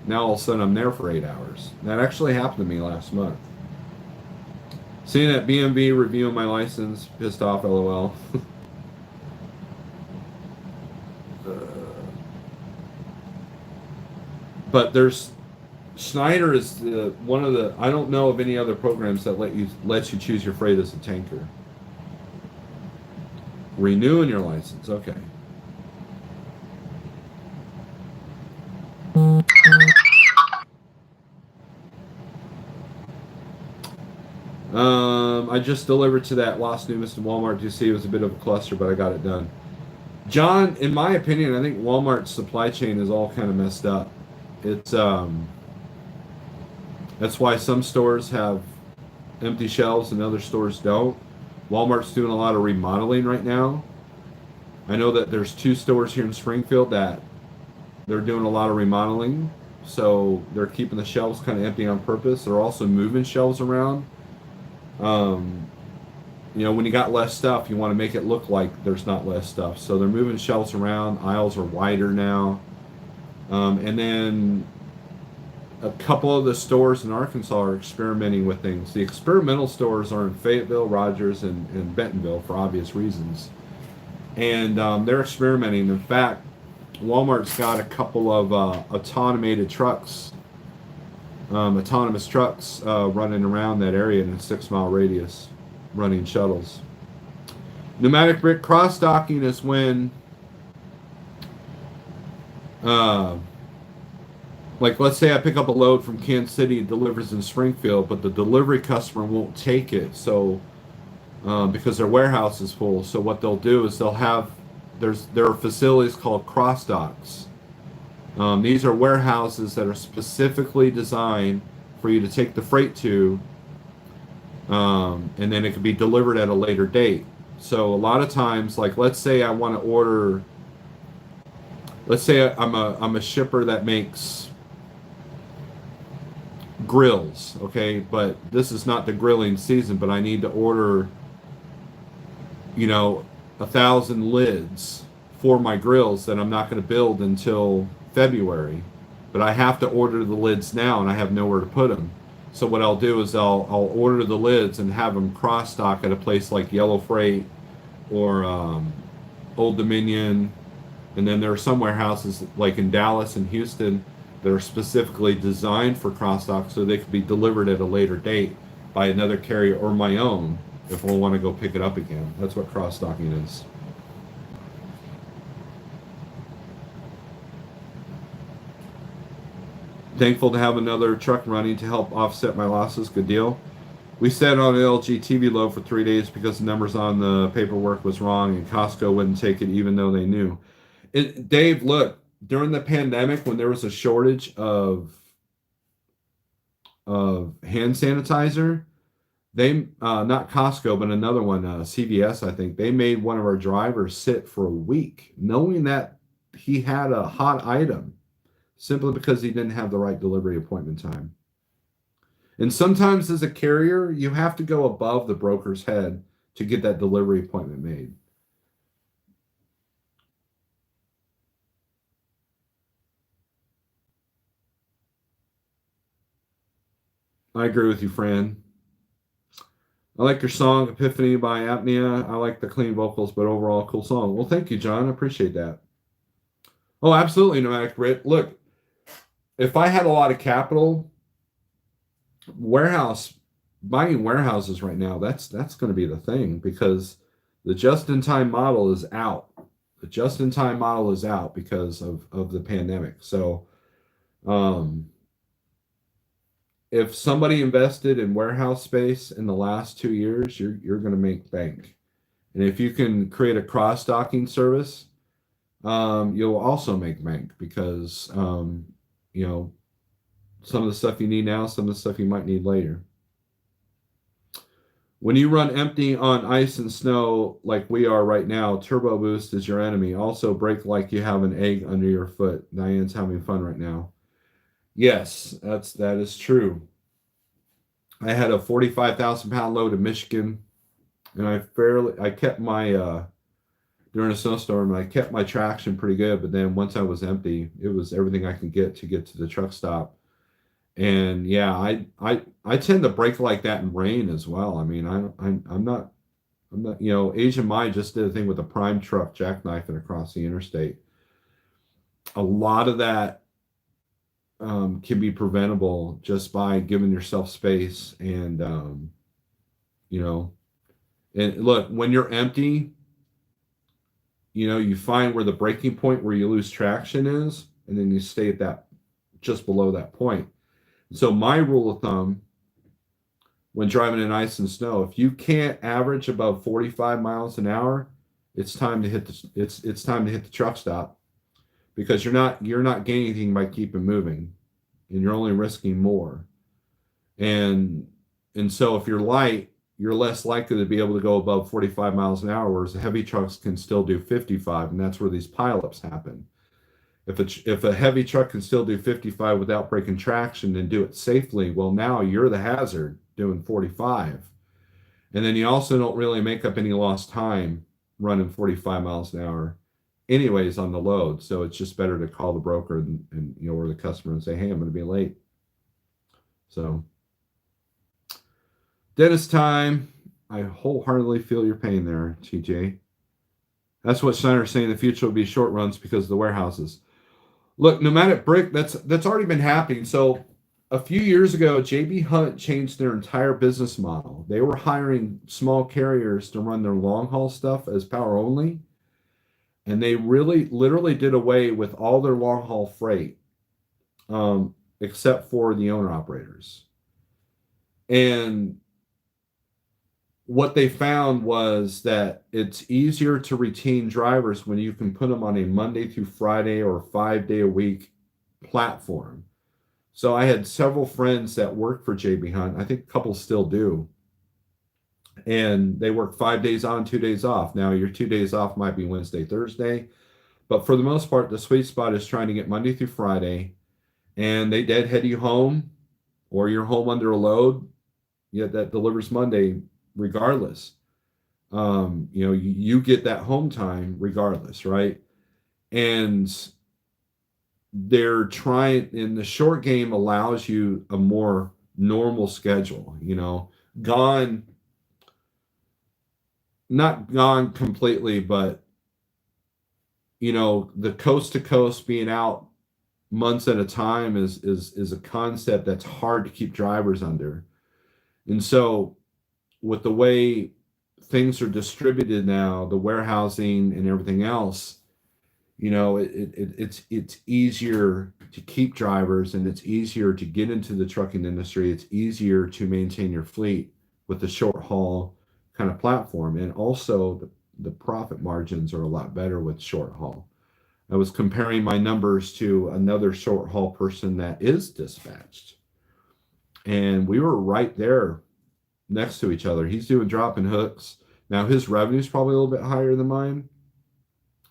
now all of a sudden I'm there for 8 hours. That actually happened to me last month. Seeing that BMV reviewing my license, pissed off, lol. But there's Schneider is the one of the I don't know of any other programs that lets you choose your freight as a tanker. Renewing your license, okay. I just delivered to that Los Newmas in Walmart. You see, it was a bit of a cluster, but I got it done. John, in my opinion, I think Walmart's supply chain is all kind of messed up. It's That's why some stores have empty shelves and other stores don't. Walmart's doing a lot of remodeling right now. I know that there's two stores here in Springfield that they're doing a lot of remodeling, so they're keeping the shelves kind of empty on purpose. They're also moving shelves around. Um, when you got less stuff, you want to make it look like there's not less stuff. So they're moving shelves around. Aisles are wider now. And then a couple of the stores in Arkansas are experimenting with things. The experimental stores are in Fayetteville, Rogers, and Bentonville for obvious reasons. And they're experimenting. In fact, Walmart's got a couple of autonomous trucks running around that area in a 6 mile radius, running shuttles. Pneumatic brick cross docking is when, like, let's say I pick up a load from Kansas City and delivers in Springfield, but the delivery customer won't take it, so because their warehouse is full. So what they'll do is there are facilities called cross docks. These are warehouses that are specifically designed for you to take the freight to, and then it can be delivered at a later date. So a lot of times, like let's say I want to order, let's say I'm a shipper that makes grills, okay, but this is not the grilling season, but I need to order, 1,000 lids for my grills that I'm not going to build until February, but I have to order the lids now and I have nowhere to put them. So what I'll do is I'll order the lids and have them cross stock at a place like Yellow Freight or Old Dominion, and then there are some warehouses like in Dallas and Houston that are specifically designed for cross stock so they can be delivered at a later date by another carrier or my own if I want to go pick it up again. That's what cross stocking is. Thankful to have another truck running to help offset my losses. Good deal. We sat on an LG TV load for 3 days because the numbers on the paperwork was wrong and Costco wouldn't take it even though they knew. Dave, look, during the pandemic when there was a shortage of hand sanitizer, they not Costco but another one, CVS, I think, they made one of our drivers sit for a week knowing that he had a hot item simply because he didn't have the right delivery appointment time. And sometimes as a carrier, you have to go above the broker's head to get that delivery appointment made. I agree with you, Fran. I like your song, Epiphany by Apnea. I like the clean vocals, but overall, cool song. Well, thank you, John. I appreciate that. Oh, absolutely, Nomadic Brit. Look, if I had a lot of capital, warehouse buying warehouses right now, that's going to be the thing because the just-in-time model is out. The just-in-time model is out because of the pandemic. So, um, if somebody invested in warehouse space in the last 2 years, you're going to make bank. And if you can create a cross-docking service, you'll also make bank because you know some of the stuff you need now, some of the stuff you might need later. When you run empty on ice and snow like we are right now, turbo boost is your enemy. Also, brake like you have an egg under your foot. Diane's having fun right now. Yes, that is true. I had a 45,000 pound load in Michigan, and I kept my during a snowstorm. I kept my traction pretty good, but then once I was empty, it was everything I could to get to the truck stop. And yeah, I tend to brake like that in rain as well. I mean, I'm not, Asian Mai just did a thing with a prime truck jackknifing across the interstate. A lot of that can be preventable just by giving yourself space and, you know, and look, when you're empty, you find where the breaking point where you lose traction is, and then you stay at that just below that point. So my rule of thumb when driving in ice and snow, if you can't average above 45 miles an hour, it's time to hit it's time to hit the truck stop because you're not gaining anything by keeping moving, and you're only risking more. And so if you're light, you're less likely to be able to go above 45 miles an hour, whereas the heavy trucks can still do 55, and that's where these pileups happen. If a heavy truck can still do 55 without breaking traction and do it safely, well, now you're the hazard doing 45. And then you also don't really make up any lost time running 45 miles an hour anyways on the load. So it's just better to call the broker and or the customer and say, hey, I'm going to be late. So dentist time. I wholeheartedly feel your pain there, TJ. That's what Schneider's saying. The future will be short runs because of the warehouses. Look, Nomadic Brick, that's already been happening. So a few years ago, JB Hunt changed their entire business model. They were hiring small carriers to run their long haul stuff as power only, and they really literally did away with all their long haul freight, except for the owner operators. And what they found was that it's easier to retain drivers when you can put them on a Monday through Friday or 5 day a week platform. So I had several friends that worked for JB Hunt. I think a couple still do. And they work 5 days on, 2 days off. Now your 2 days off might be Wednesday, Thursday, but for the most part, the sweet spot is trying to get Monday through Friday, and they deadhead you home, or you're home under a load. Yet that delivers Monday regardless. You get that home time regardless, right? And they're trying, in the short game allows you a more normal schedule, gone, not gone completely, but the coast to coast being out months at a time is a concept that's hard to keep drivers under. And so with the way things are distributed now, the warehousing and everything else, it's easier to keep drivers, and it's easier to get into the trucking industry. It's easier to maintain your fleet with the short haul kind of platform, and also the profit margins are a lot better with short haul. I was comparing my numbers to another short haul person that is dispatched, and we were right there next to each other. He's doing dropping hooks. Now his revenue is probably a little bit higher than mine,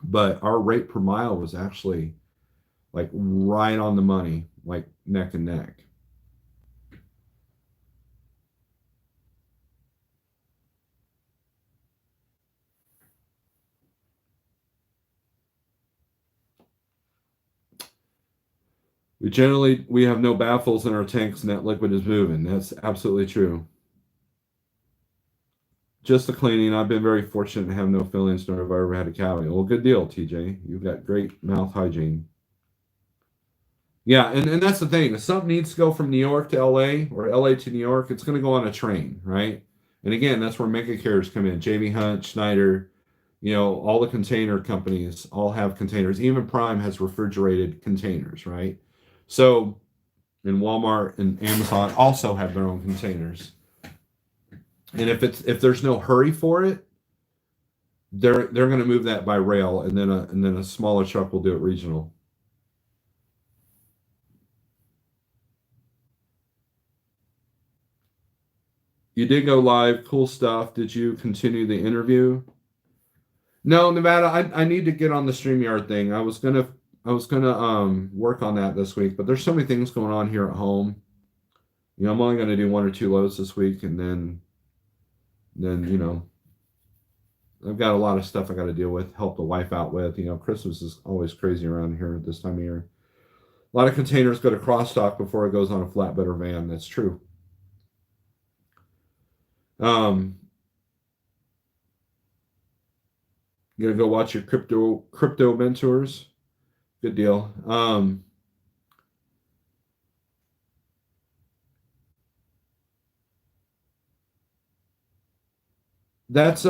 but our rate per mile was actually like right on the money, like neck and neck. We have no baffles in our tanks and that liquid is moving. That's absolutely true. Just the cleaning. I've been very fortunate to have no fillings nor have I ever had a cavity. Well, good deal, TJ. You've got great mouth hygiene. Yeah, and that's the thing. If something needs to go from New York to LA or LA to New York, it's going to go on a train, right? And again, that's where mega carriers come in. JB Hunt, Schneider, all the container companies all have containers. Even Prime has refrigerated containers, right? So, and Walmart and Amazon also have their own containers. And if there's no hurry for it, they're going to move that by rail, and then a smaller truck will do it regional. You did go live, cool stuff. Did you continue the interview? No, Nevada. I need to get on the StreamYard thing. I was gonna work on that this week, but there's so many things going on here at home. I'm only gonna do one or two loads this week, and then I've got a lot of stuff I got to deal with, help the wife out with. Christmas is always crazy around here at this time of year. A lot of containers go to cross dock before it goes on a flatbed or van. That's true. Um, you gonna go watch your crypto mentors? Good deal. That's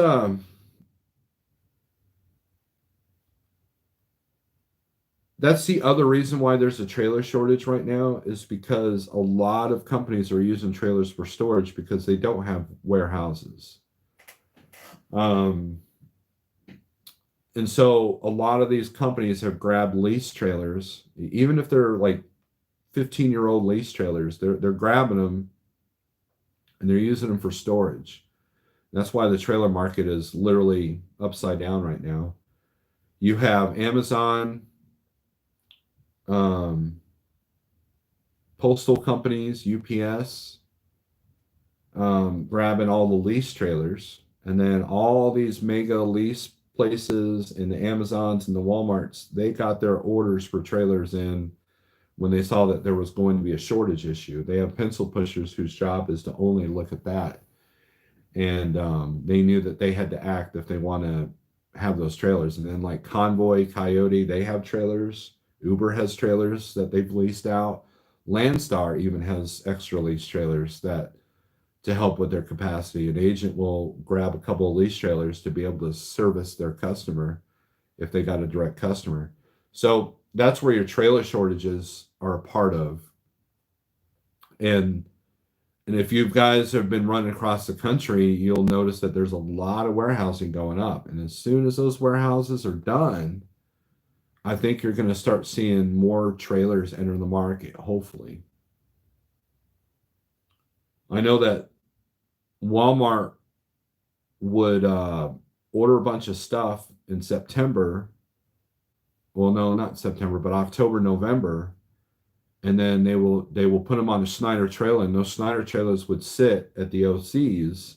that's the other reason why there's a trailer shortage right now is because a lot of companies are using trailers for storage because they don't have warehouses. Um, and so a lot of these companies have grabbed lease trailers, even if they're like 15-year-old lease trailers, they're grabbing them and they're using them for storage. That's why the trailer market is literally upside down right now. You have Amazon, um, postal companies, UPS, grabbing all the lease trailers, and then all these mega lease places and the Amazons and the Walmarts, they got their orders for trailers in when they saw that there was going to be a shortage issue. They have pencil pushers whose job is to only look at that. And they knew that they had to act if they want to have those trailers. And then like Convoy, Coyote, they have trailers. Uber has trailers that they've leased out. Landstar even has extra lease trailers that to help with their capacity. An agent will grab a couple of lease trailers to be able to service their customer if they got a direct customer. So that's where your trailer shortages are a part of. And if you guys have been running across the country, you'll notice that there's a lot of warehousing going up. And as soon as those warehouses are done, I think you're going to start seeing more trailers enter the market, hopefully. I know that Walmart would order a bunch of stuff in September. Well, no, not September, but October, November, and then they will put them on a Schneider trailer, and those Schneider trailers would sit at the OCs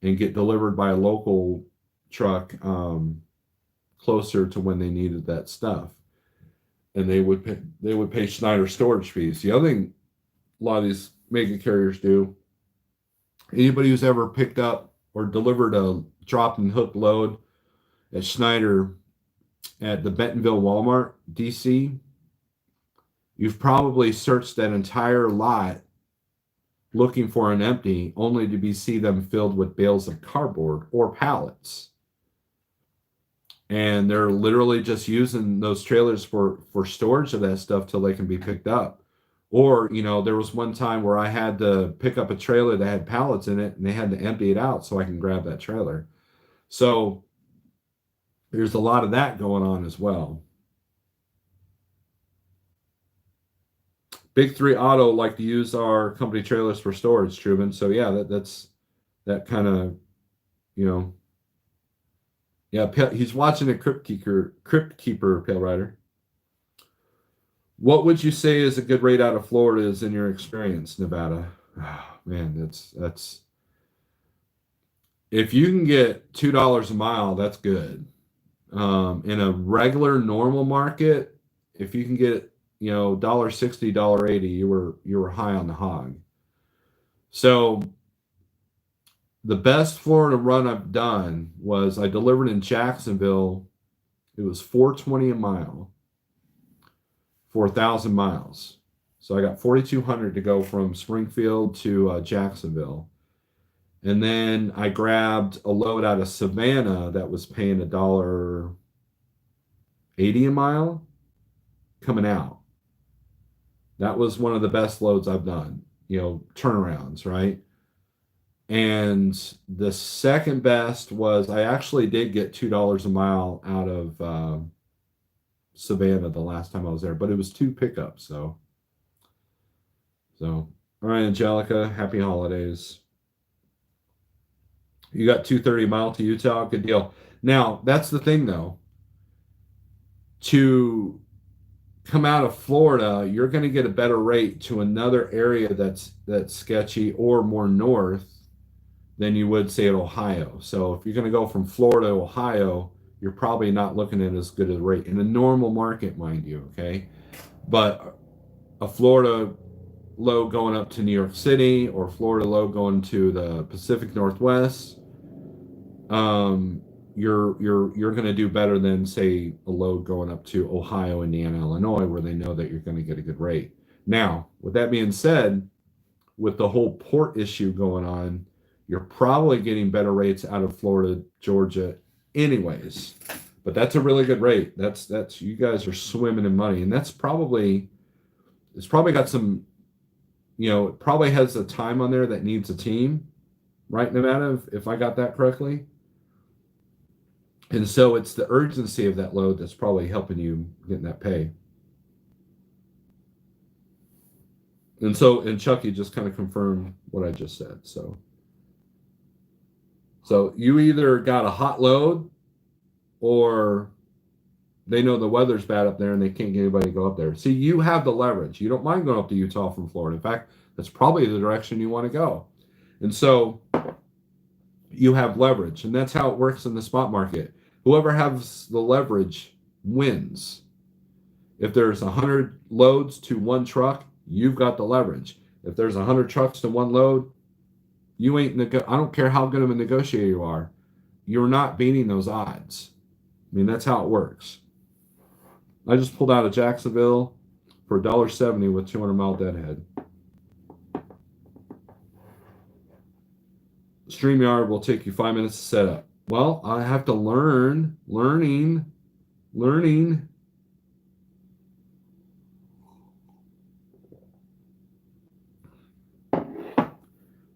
and get delivered by a local truck closer to when they needed that stuff, and they would pay Schneider storage fees. The other thing a lot of these mega carriers do, anybody who's ever picked up or delivered a drop and hook load at Schneider at the Bentonville Walmart, DC, you've probably searched that entire lot looking for an empty, only to see them filled with bales of cardboard or pallets. And they're literally just using those trailers for storage of that stuff till they can be picked up. Or, there was one time where I had to pick up a trailer that had pallets in it and they had to empty it out so I can grab that trailer. So there's a lot of that going on as well. Big Three Auto like to use our company trailers for storage, Truman. So yeah, that's that kind of, you know, yeah. He's watching a Crypt Keeper, Pale Rider. What would you say is a good rate out of Florida is in your experience, Nevada? Oh, man, that's if you can get $2 a mile, that's good. In a regular normal market, if you can get $1.60, $1.80, you were high on the hog. So The best Florida run I've done was I delivered in Jacksonville. It was 420 a mile for 1,000 miles. So I got 4,200 to go from Springfield to Jacksonville. And then I grabbed a load out of Savannah that was paying $1.80 a mile coming out. That was one of the best loads I've done, turnarounds, right? And the second best was I actually did get $2 a mile out of Savannah the last time I was there, but it was 2 pickups. So, all right, Angelica, happy holidays. You got 230 mile to Utah, good deal. Now, that's the thing though. To come out of Florida, you're going to get a better rate to another area that's sketchy or more north than you would say at Ohio. So if you're going to go from Florida to Ohio, you're probably not looking at as good a rate in a normal market, mind you, okay? But a Florida load going up to New York City or Florida load going to the Pacific Northwest, you're going to do better than say a load going up to Ohio, Indiana, Illinois, where they know that you're going to get a good rate. Now, with that being said, with the whole port issue going on, you're probably getting better rates out of Florida, Georgia, anyways. But that's a really good rate. That's you guys are swimming in money, and it's probably got some, it probably has a time on there that needs a team, right, Nevada? If I got that correctly. And so it's the urgency of that load that's probably helping you getting that pay. And Chucky just kind of confirmed what I just said. So you either got a hot load or they know the weather's bad up there and they can't get anybody to go up there. See, you have the leverage. You don't mind going up to Utah from Florida. In fact, that's probably the direction you want to go. And so you have leverage, and that's how it works in the spot market. Whoever has the leverage wins. If there's 100 loads to one truck, you've got the leverage. If there's 100 trucks to one load, you ain't I don't care how good of a negotiator you are. You're not beating those odds. I mean, that's how it works. I just pulled out of Jacksonville for $1.70 with 200-mile deadhead. StreamYard will take you 5 minutes to set up. Well, I have to learning.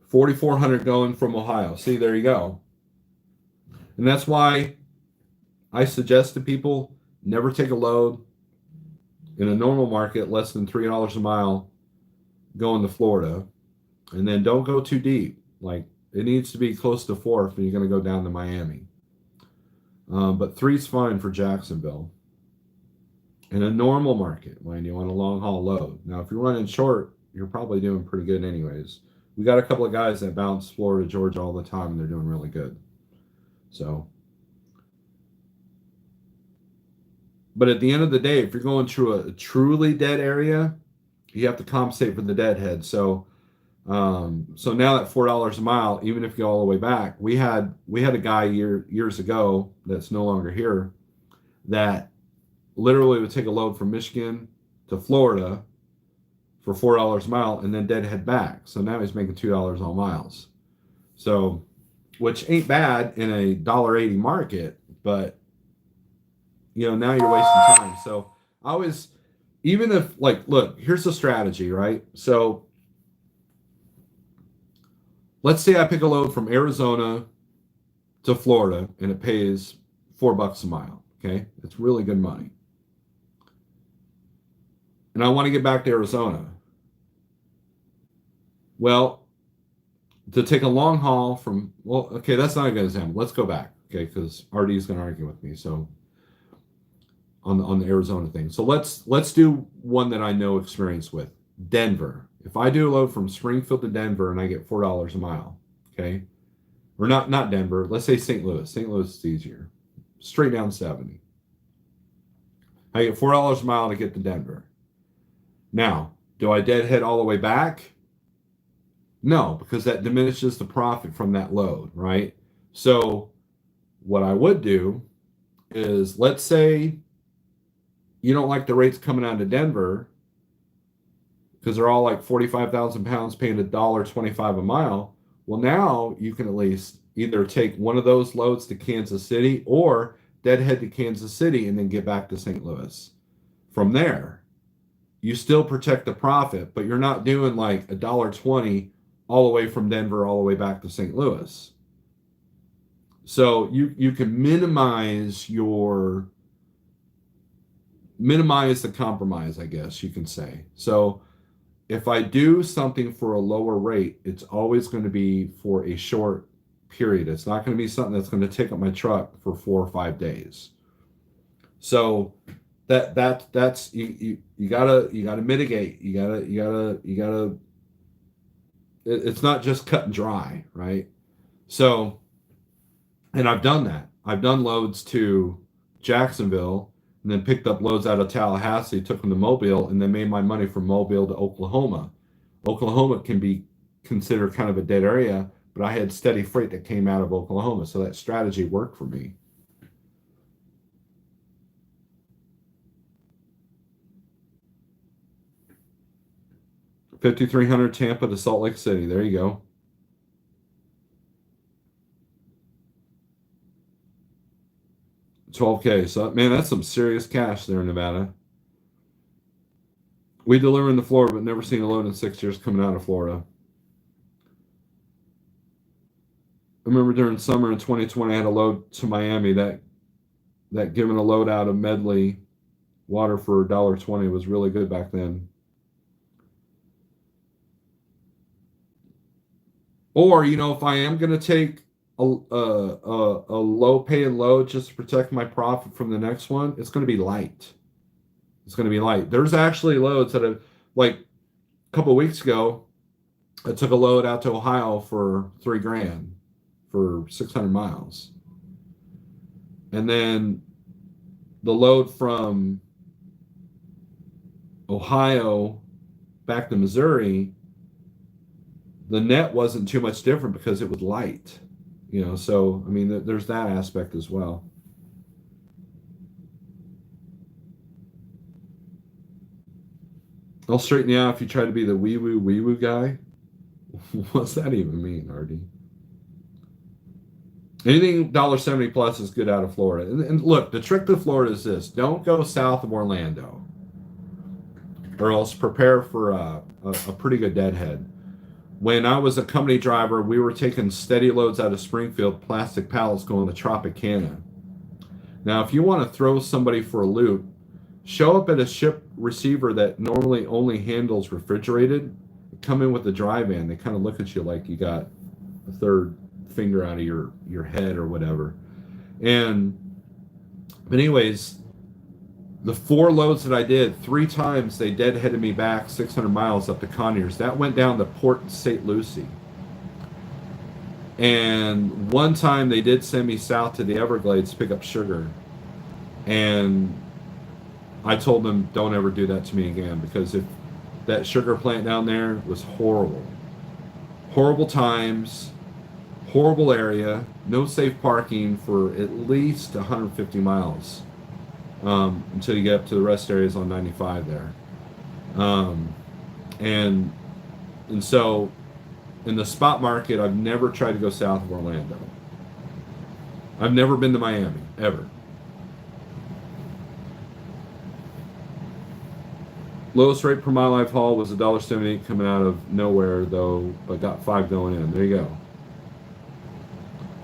4,400 going from Ohio. See, there you go. And that's why I suggest to people never take a load in a normal market less than $3 a mile going to Florida. And then don't go too deep. Like, it needs to be close to 4 if you're going to go down to Miami. But 3's fine for Jacksonville. In a normal market, mind you, on a long haul load. Now, if you're running short, you're probably doing pretty good anyways. We got a couple of guys that bounce Florida, Georgia all the time, and they're doing really good. So, but at the end of the day, if you're going through a truly dead area, you have to compensate for the deadhead. So now at $4 a mile, even if you go all the way back, we had a guy years ago that's no longer here that literally would take a load from Michigan to Florida for $4 a mile and then deadhead back. So now he's making $2 all miles. So, which ain't bad in a $1.80 market, but now you're wasting time. So I always, even if look, here's the strategy, right? So let's say I pick a load from Arizona to Florida and it pays $4 a mile. Okay. It's really good money. And I want to get back to Arizona. Well, to take a long haul from, okay, that's not a good example. Let's go back, okay, because RD is going to argue with me. So on the Arizona thing. So let's do one that I know experience with. Denver. If I do a load from Springfield to Denver and I get $4 a mile, okay, or not Denver, let's say St. Louis. St. Louis is easier. Straight down 70. I get $4 a mile to get to Denver. Now, do I deadhead all the way back? No, because that diminishes the profit from that load, right? So what I would do is, let's say you don't like the rates coming out of Denver because they're all like 45,000 pounds paying $1.25 a mile. Well, now you can at least either take one of those loads to Kansas City or deadhead to Kansas City and then get back to St. Louis. From there, you still protect the profit, but you're not doing like $1.20 all the way from Denver all the way back to St. Louis. So you can minimize the compromise, I guess you can say. So if I do something for a lower rate, it's always going to be for a short period. It's not going to be something that's going to take up my truck for 4 or 5 days. So that's you gotta mitigate. It's not just cut and dry, right? So, and I've done that. I've done loads to Jacksonville and then picked up loads out of Tallahassee, took them to Mobile, and then made my money from Mobile to Oklahoma. Oklahoma can be considered kind of a dead area, but I had steady freight that came out of Oklahoma, so that strategy worked for me. $5,300 Tampa to Salt Lake City. There you go. $12K. So, man, that's some serious cash there in Nevada. We deliver in the Florida, but never seen a load in 6 years coming out of Florida. I remember during summer in 2020, I had a load to Miami that giving a load out of Medley water for $1.20 was really good back then. Or, if I am going to take a low paying load just to protect my profit from the next one, it's going to be light. It's going to be light. There's actually loads that have, like a couple of weeks ago, I took a load out to Ohio for $3,000 for 600 miles. And then the load from Ohio back to Missouri, the net wasn't too much different because it was light, so I mean there's that aspect as well. I'll straighten you out if you try to be the wee woo guy. What's that even mean, Artie? Anything $1.70 plus is good out of Florida. And look, the trick to Florida is this: don't go south of Orlando, or else prepare for a pretty good deadhead. When I was a company driver, we were taking steady loads out of Springfield, plastic pallets going to Tropicana. Now, if you want to throw somebody for a loop, show up at a ship receiver that normally only handles refrigerated. Come in with a dry van. They kind of look at you like you got a third finger out of your head or whatever. But anyways, the 4 loads that I did, 3 times they deadheaded me back 600 miles up to Conyers. That went down to Port St. Lucie. And one time they did send me south to the Everglades to pick up sugar. And I told them, don't ever do that to me again, because if that sugar plant down there was horrible. Horrible times, horrible area, no safe parking for at least 150 miles. Until you get up to the rest areas on 95 there. And so in the spot market, I've never tried to go south of Orlando. I've never been to Miami, ever. Lowest rate per mile I've hauled was $1.78 coming out of nowhere, though, but got 5 going in. There you go.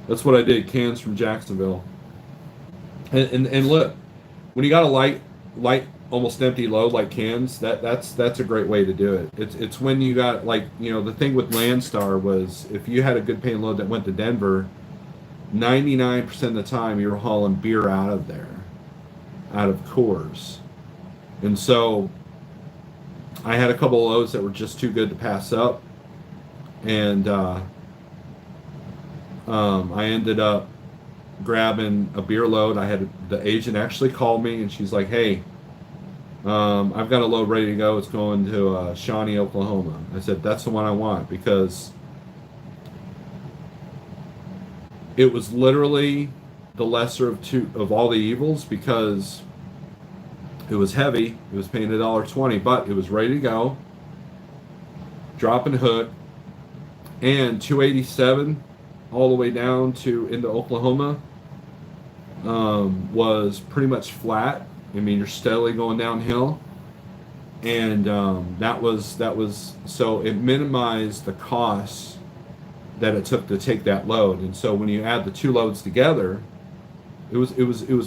That's what I did, cans from Jacksonville. And look, when you got a light, almost empty load like cans, that's a great way to do it. It's when you got, like, the thing with Landstar was, if you had a good paying load that went to Denver, 99% of the time you're hauling beer out of there, out of Coors. And so I had a couple of loads that were just too good to pass up, and I ended up grabbing a beer load. I had the agent actually called me, and she's like, hey, I've got a load ready to go. It's going to Shawnee, Oklahoma. I said that's the one I want because it was literally the lesser of all the evils because it was heavy. It was paying $1.20, but it was ready to go. Drop and hook, and 287 all the way down to into Oklahoma was pretty much flat. I mean, you're steadily going downhill, and that was so it minimized the costs that it took to take that load. And so when you add the two loads together, it was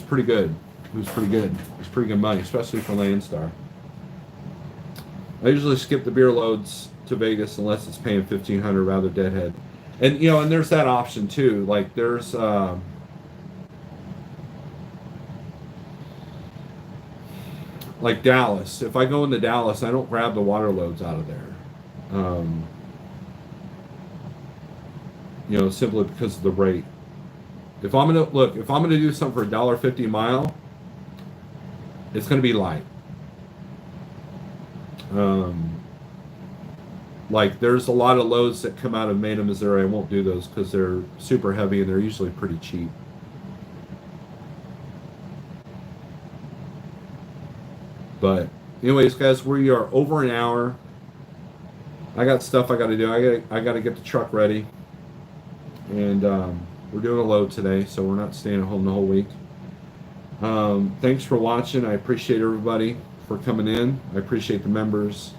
pretty good. It was pretty good. It was pretty good money, especially for Landstar. I usually skip the beer loads to Vegas unless it's paying 1,500 rather deadhead. And and there's that option too. Like there's like Dallas. If I go into Dallas, I don't grab the water loads out of there. Um, simply because of the rate. If I'm gonna do something for $1.50 a mile, it's gonna be light. Um, like there's a lot of loads that come out of Mena, Missouri. I won't do those because they're super heavy and they're usually pretty cheap. But anyways, guys, we are over an hour. I got stuff I got to do. I got to get the truck ready, and we're doing a load today, so we're not staying at home the whole week. Thanks for watching. I appreciate everybody for coming in. I appreciate the members.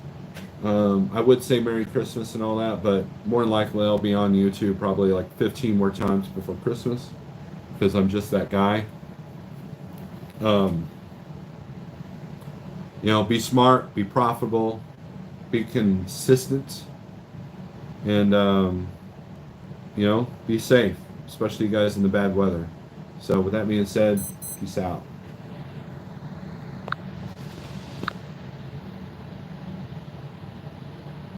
I would say Merry Christmas and all that, but more than likely I'll be on YouTube probably like 15 more times before Christmas because I'm just that guy. Um, be smart, be profitable, be consistent, and be safe, especially you guys in the bad weather. So with that being said, peace out.